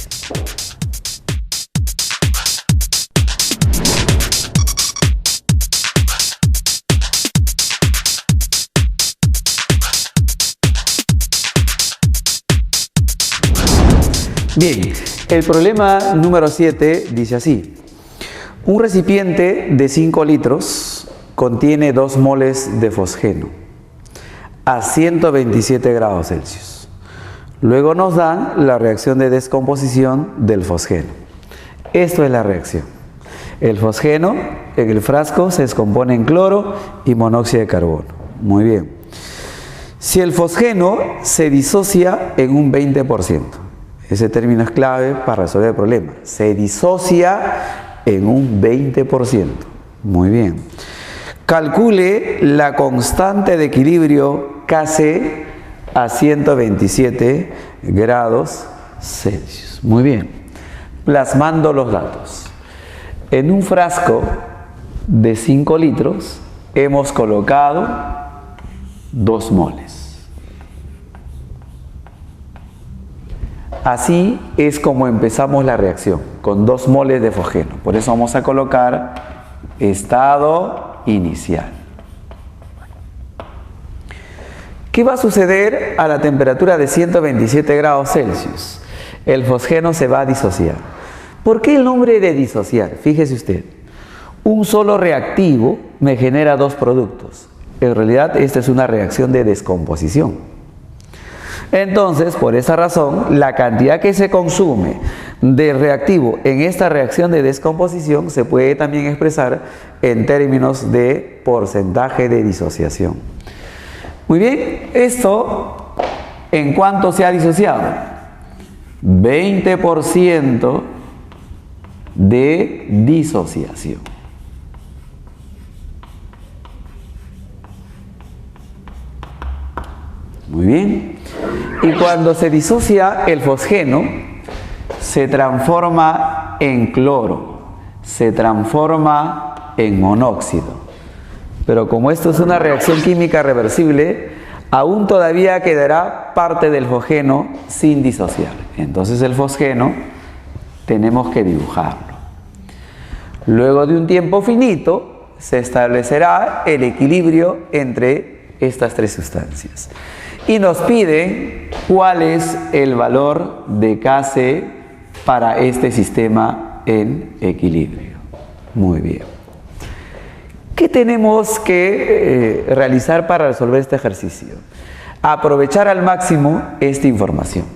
Bien, el problema número 7 dice así. Un recipiente de 5 litros contiene 2 moles de fosgeno a 127 grados Celsius. Luego nos dan la reacción de descomposición del fosgeno. Esto es la reacción. El fosgeno en el frasco se descompone en cloro y monóxido de carbono. Muy bien. Si el fosgeno se disocia en un 20%, ese término es clave para resolver el problema. Se disocia en un 20%. Muy bien. Calcule la constante de equilibrio Kc a 127 grados Celsius. Muy bien. Plasmando los datos. En un frasco de 5 litros hemos colocado 2 moles. Así es como empezamos la reacción, con 2 moles de fosgeno. Por eso vamos a colocar estado inicial. ¿Qué va a suceder a la temperatura de 127 grados Celsius? El fosgeno se va a disociar. ¿Por qué el nombre de disociar? Fíjese usted, un solo reactivo me genera 2 productos. En realidad, esta es una reacción de descomposición. Entonces, por esa razón, la cantidad que se consume del reactivo en esta reacción de descomposición se puede también expresar en términos de porcentaje de disociación. Muy bien, esto ¿en cuánto se ha disociado? 20% de disociación. Muy bien. Y cuando se disocia el fosgeno, se transforma en cloro, se transforma en monóxido. Pero como esto es una reacción química reversible, aún todavía quedará parte del fosgeno sin disociar. Entonces el fosgeno tenemos que dibujarlo. Luego de un tiempo finito, se establecerá el equilibrio entre estas tres sustancias. Y nos pide cuál es el valor de Kc para este sistema en equilibrio. Muy bien. ¿Qué tenemos que realizar para resolver este ejercicio? Aprovechar al máximo esta información.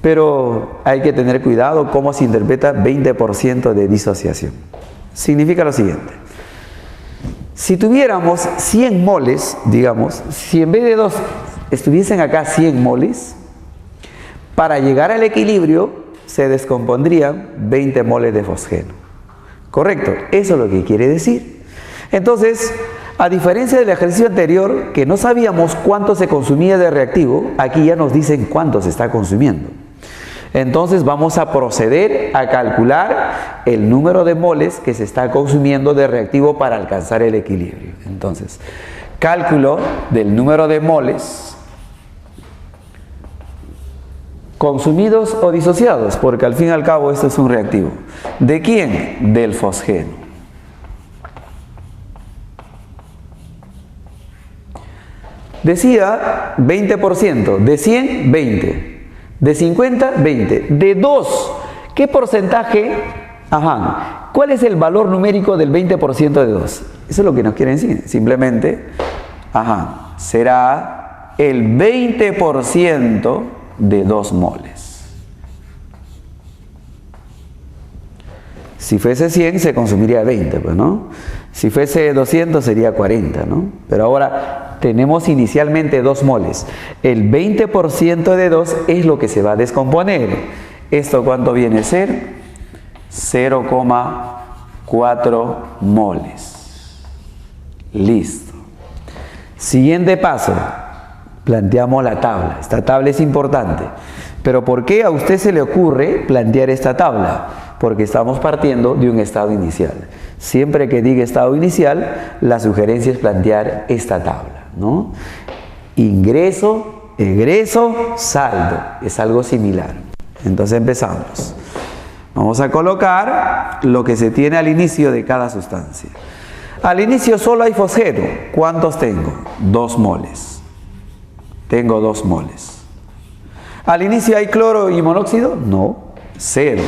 Pero hay que tener cuidado cómo se interpreta 20% de disociación. Significa lo siguiente. Si tuviéramos 100 moles, digamos, si en vez de 2 estuviesen acá 100 moles, para llegar al equilibrio se descompondrían 20 moles de fosgeno. ¿Correcto? Eso es lo que quiere decir. Entonces, a diferencia del ejercicio anterior, que no sabíamos cuánto se consumía de reactivo, aquí ya nos dicen cuánto se está consumiendo. Entonces vamos a proceder a calcular el número de moles que se está consumiendo de reactivo para alcanzar el equilibrio. Entonces, cálculo del número de moles consumidos o disociados, porque al fin y al cabo esto es un reactivo. ¿De quién? Del fosgeno. Decía 20%, de 100, 20. De 50, 20. De 2, ¿qué porcentaje? Ajá. ¿Cuál es el valor numérico del 20% de 2? Eso es lo que nos quieren decir. Simplemente, ajá, será el 20% de 2 moles. Si fuese 100 se consumiría 20, pues, ¿no? Si fuese 200 sería 40, ¿no? Pero ahora tenemos inicialmente 2 moles. El 20% de 2 es lo que se va a descomponer. ¿Esto cuánto viene a ser? 0,4 moles. Listo. Siguiente paso. Planteamos la tabla. Esta tabla es importante. Pero ¿por qué a usted se le ocurre plantear esta tabla? Porque estamos partiendo de un estado inicial. Siempre que diga estado inicial, la sugerencia es plantear esta tabla, ¿no? Ingreso, egreso, saldo. Es algo similar. Entonces empezamos. Vamos a colocar lo que se tiene al inicio de cada sustancia. Al inicio solo hay fosgeno. ¿Cuántos tengo? 2 moles. Tengo 2 moles. ¿Al inicio hay cloro y monóxido? No, 0.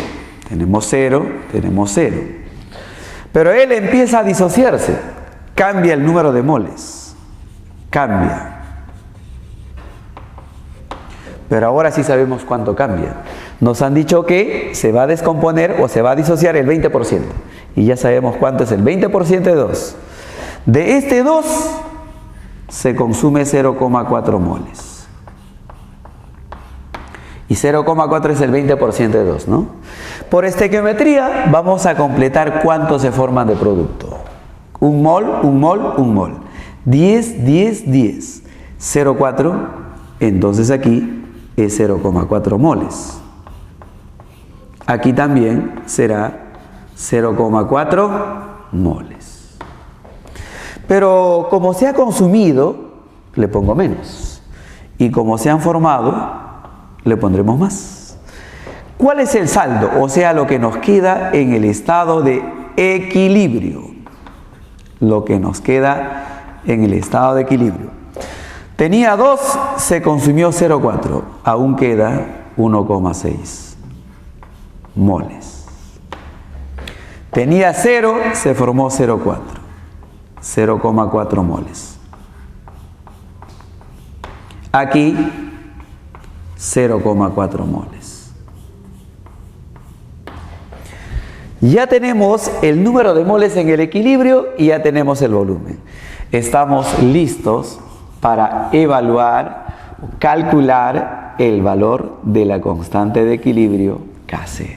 Tenemos 0, tenemos 0. Pero él empieza a disociarse. Cambia el número de moles. Cambia. Pero ahora sí sabemos cuánto cambia. Nos han dicho que se va a descomponer o se va a disociar el 20%. Y ya sabemos cuánto es el 20% de 2. De este 2 se consume 0,4 moles. Y 0,4 es el 20% de 2, ¿no? Por estequiometría vamos a completar cuántos se forman de producto. 1 mol, 1 mol, 1 mol. 10, 10, 10. 0,4, entonces aquí es 0,4 moles. Aquí también será 0,4 moles. Pero como se ha consumido, le pongo menos. Y como se han formado, le pondremos más. ¿Cuál es el saldo? O sea, lo que nos queda en el estado de equilibrio. Lo que nos queda en el estado de equilibrio. Tenía 2, se consumió 0,4. Aún queda 1,6 moles. Tenía 0, se formó 0,4. 0,4 moles. Aquí 0,4 moles. Ya tenemos el número de moles en el equilibrio y ya tenemos el volumen. Estamos listos para evaluar o calcular el valor de la constante de equilibrio Kc.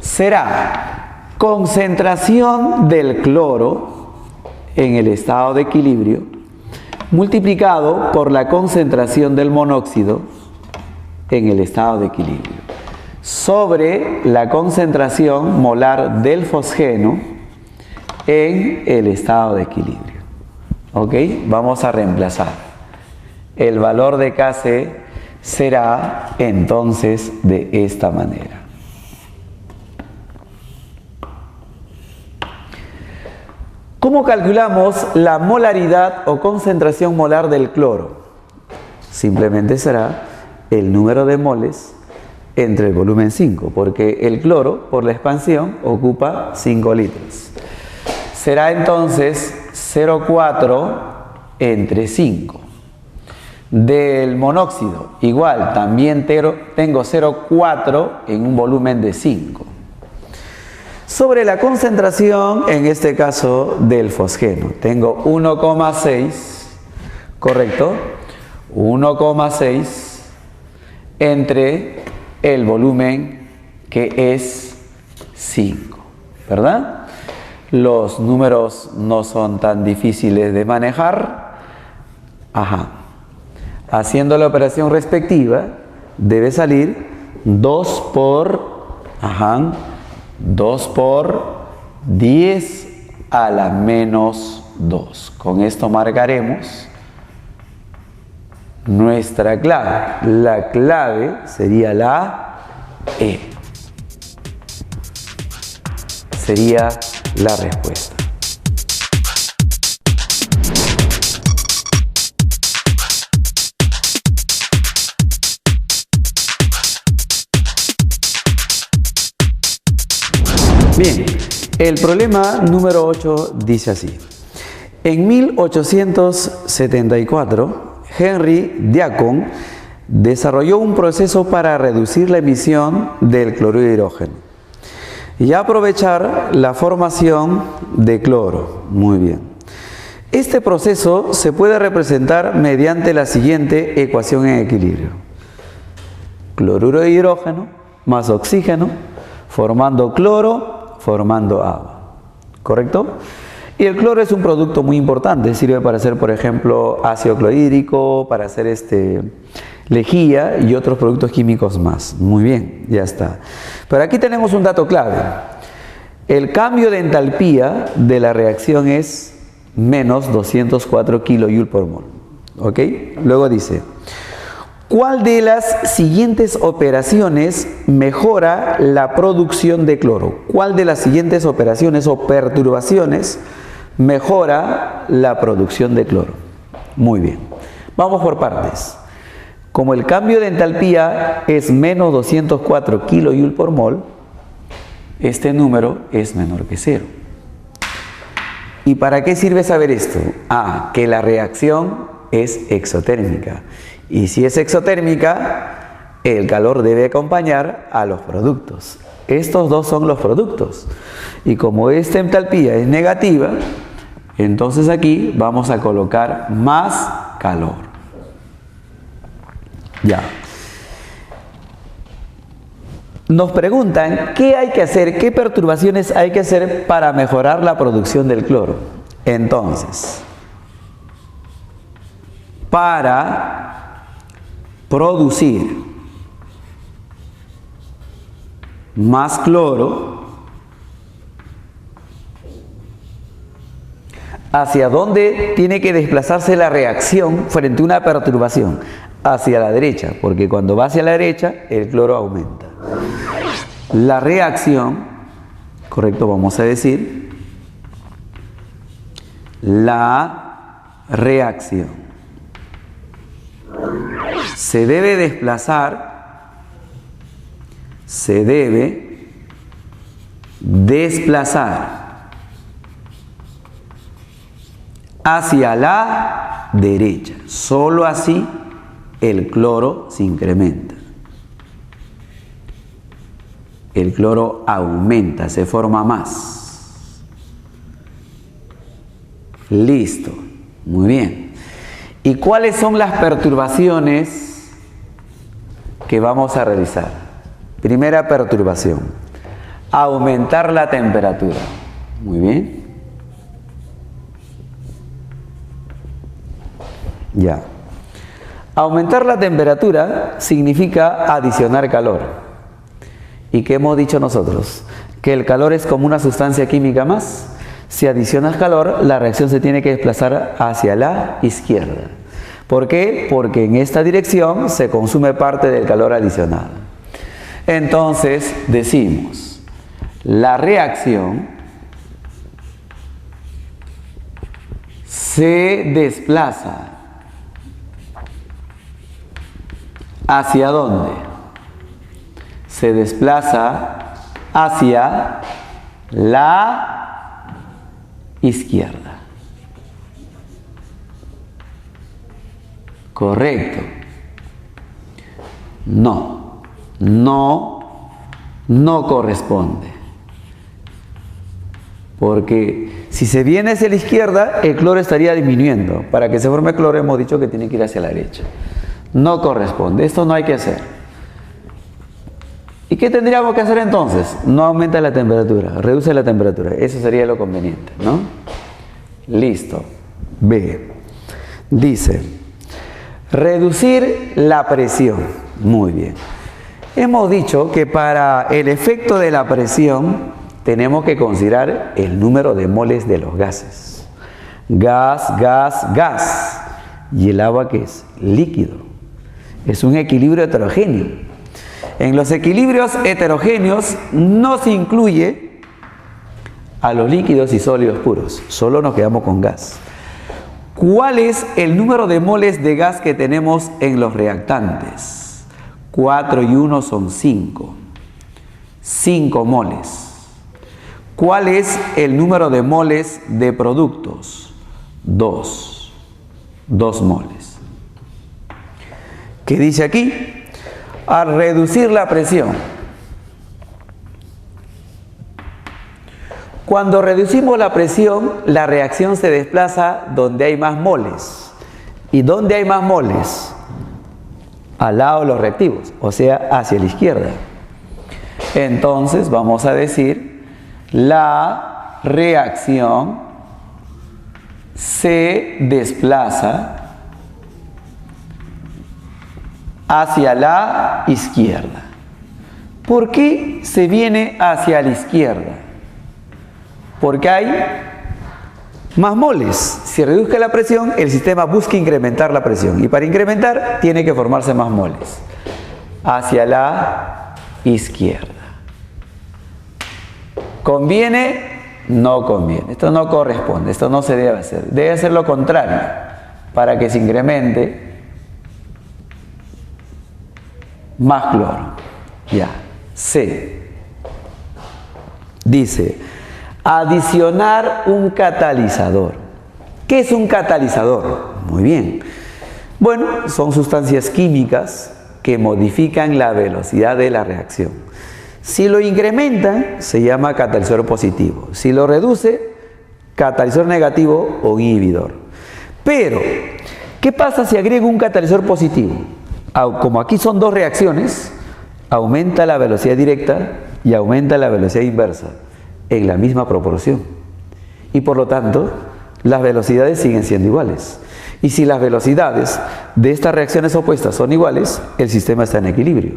Será concentración del cloro en el estado de equilibrio multiplicado por la concentración del monóxido en el estado de equilibrio sobre la concentración molar del fosgeno en el estado de equilibrio. ¿Ok? Vamos a reemplazar. El valor de Kc será entonces de esta manera. ¿Cómo calculamos la molaridad o concentración molar del cloro? Simplemente será el número de moles entre el volumen 5, porque el cloro, por la expansión, ocupa 5 litros. Será entonces 0,4 entre 5. Del monóxido, igual, también tengo 0,4 en un volumen de 5. Sobre la concentración, en este caso, del fosgeno, tengo 1,6, ¿correcto? 1,6 entre el volumen que es 5, ¿verdad? Los números no son tan difíciles de manejar. Haciendo la operación respectiva, debe salir 2 por 10 a la menos 2. Con esto marcaremos nuestra clave. La clave sería la E. Sería la respuesta. Bien, el problema número 8 dice así. En 1874, Henry Deacon desarrolló un proceso para reducir la emisión del cloruro de hidrógeno y aprovechar la formación de cloro. Muy bien. Este proceso se puede representar mediante la siguiente ecuación en equilibrio. Cloruro de hidrógeno más oxígeno, formando cloro, formando agua. ¿Correcto? Y el cloro es un producto muy importante, sirve para hacer, por ejemplo, ácido clorhídrico, para hacer lejía y otros productos químicos más. Muy bien, ya está. Pero aquí tenemos un dato clave. El cambio de entalpía de la reacción es menos 204 kJ por mol. ¿Ok? Luego dice, ¿cuál de las siguientes operaciones mejora la producción de cloro? ¿Cuál de las siguientes operaciones o perturbaciones mejora la producción de cloro? Muy bien. Vamos por partes. Como el cambio de entalpía es menos 204 kJ por mol, este número es menor que 0. ¿Y para qué sirve saber esto? Que la reacción es exotérmica. Y si es exotérmica, el calor debe acompañar a los productos. Estos dos son los productos. Y como esta entalpía es negativa, entonces aquí vamos a colocar más calor. Ya. Nos preguntan qué hay que hacer, qué perturbaciones hay que hacer para mejorar la producción del cloro. Entonces, para producir más cloro, ¿hacia dónde tiene que desplazarse la reacción frente a una perturbación? Hacia la derecha, porque cuando va hacia la derecha, el cloro aumenta. La reacción, correcto, vamos a decir, la reacción se debe desplazar hacia la derecha. Solo así el cloro se incrementa. el cloro aumenta, se forma más. Listo, muy bien. ¿Y cuáles son las perturbaciones que vamos a realizar? Primera perturbación, aumentar la temperatura. Muy bien. Ya. Aumentar la temperatura significa adicionar calor. ¿Y qué hemos dicho nosotros? Que el calor es como una sustancia química más. Si adicionas calor, la reacción se tiene que desplazar hacia la izquierda. ¿Por qué? Porque en esta dirección se consume parte del calor adicional. Entonces decimos, la reacción se desplaza. ¿Hacia dónde? Se desplaza hacia la izquierda. Correcto. No corresponde. Porque si se viene hacia la izquierda, el cloro estaría disminuyendo. Para que se forme cloro hemos dicho que tiene que ir hacia la derecha. No corresponde, esto no hay que hacer. ¿Y qué tendríamos que hacer entonces? No aumenta la temperatura, reduce la temperatura. Eso sería lo conveniente, ¿no? Listo. B. Dice, reducir la presión. Muy bien. Hemos dicho que para el efecto de la presión tenemos que considerar el número de moles de los gases. Gas, gas, gas. ¿Y el agua qué es? Líquido. Es un equilibrio heterogéneo. En los equilibrios heterogéneos no se incluye a los líquidos y sólidos puros, solo nos quedamos con gas. ¿Cuál es el número de moles de gas que tenemos en los reactantes? 4 y 1 son 5. 5 moles. ¿Cuál es el número de moles de productos? 2. 2 moles. ¿Qué dice aquí? A reducir la presión. Cuando reducimos la presión, la reacción se desplaza donde hay más moles. ¿Y dónde hay más moles? Al lado de los reactivos, o sea, hacia la izquierda. Entonces vamos a decir, la reacción se desplaza hacia la izquierda. ¿Por qué se viene hacia la izquierda? Porque hay más moles. Si reduzca la presión, el sistema busca incrementar la presión. Y para incrementar, tiene que formarse más moles. Hacia la izquierda. ¿Conviene? No conviene. Esto no corresponde. Esto no se debe hacer. Debe hacer lo contrario. Para que se incremente más cloro. Ya. C. Dice, adicionar un catalizador. ¿Qué es un catalizador? Muy bien. Bueno, son sustancias químicas que modifican la velocidad de la reacción. Si lo incrementan, se llama catalizador positivo. Si lo reduce, catalizador negativo o inhibidor. Pero, ¿qué pasa si agrego un catalizador positivo? Como aquí son dos reacciones, aumenta la velocidad directa y aumenta la velocidad inversa en la misma proporción. Y por lo tanto, las velocidades siguen siendo iguales. Y si las velocidades de estas reacciones opuestas son iguales, el sistema está en equilibrio.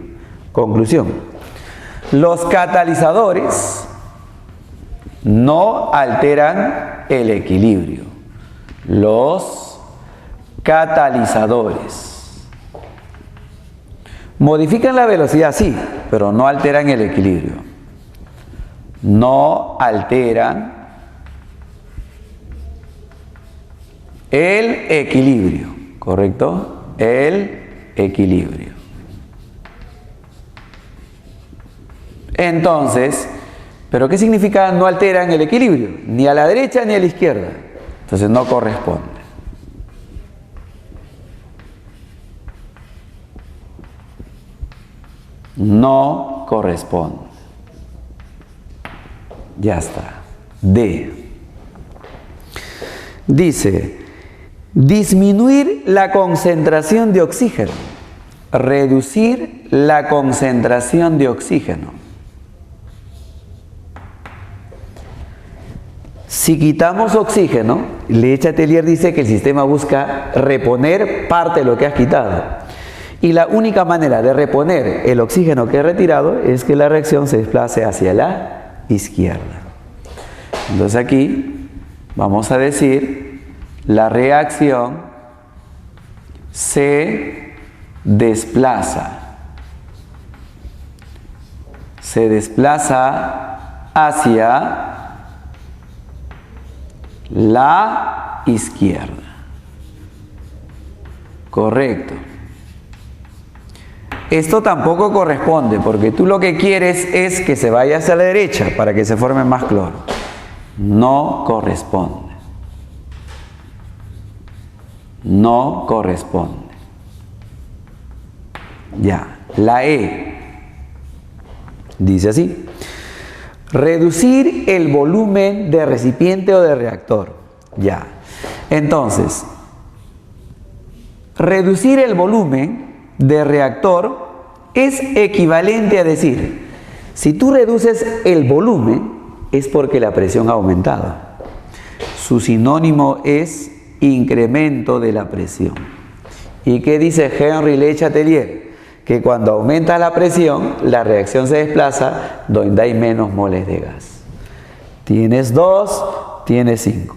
Conclusión. Los catalizadores no alteran el equilibrio. Los catalizadores modifican la velocidad, sí, pero no alteran el equilibrio. No alteran el equilibrio, ¿correcto? El equilibrio. Entonces, ¿pero qué significa no alteran el equilibrio? Ni a la derecha ni a la izquierda. Entonces no corresponde. No corresponde. Ya está. D. Dice, disminuir la concentración de oxígeno. Reducir la concentración de oxígeno. Si quitamos oxígeno, Lechatelier dice que el sistema busca reponer parte de lo que has quitado. Y la única manera de reponer el oxígeno que he retirado es que la reacción se desplace hacia la izquierda. Entonces aquí vamos a decir, la reacción se desplaza hacia la izquierda. Correcto. Esto tampoco corresponde porque tú lo que quieres es que se vaya hacia la derecha para que se forme más cloro. No corresponde. No corresponde. Ya, la E dice así. Reducir el volumen de recipiente o de reactor. Ya. Entonces, reducir el volumen de reactor es equivalente a decir, si tú reduces el volumen, es porque la presión ha aumentado. Su sinónimo es incremento de la presión. ¿Y qué dice Henri Lechatelier? Que cuando aumenta la presión, la reacción se desplaza donde hay menos moles de gas. Tienes 2, tienes 5.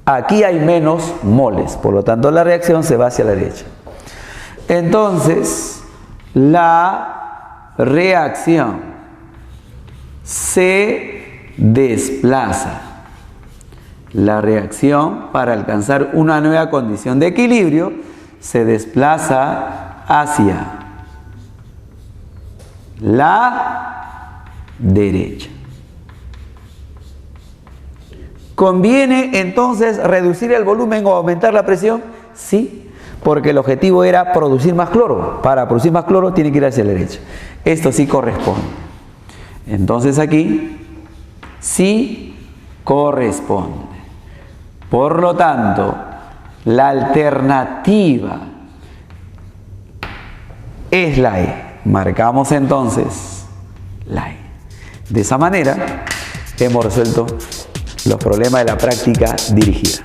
Aquí hay menos moles, por lo tanto la reacción se va hacia la derecha. Entonces, la reacción se desplaza. La reacción, para alcanzar una nueva condición de equilibrio, se desplaza hacia la derecha. ¿Conviene entonces reducir el volumen o aumentar la presión? Sí, porque el objetivo era producir más cloro. Para producir más cloro tiene que ir hacia la derecha. Esto sí corresponde. Entonces aquí sí corresponde. Por lo tanto, la alternativa es la E. Marcamos entonces la E. De esa manera hemos resuelto los problemas de la práctica dirigida.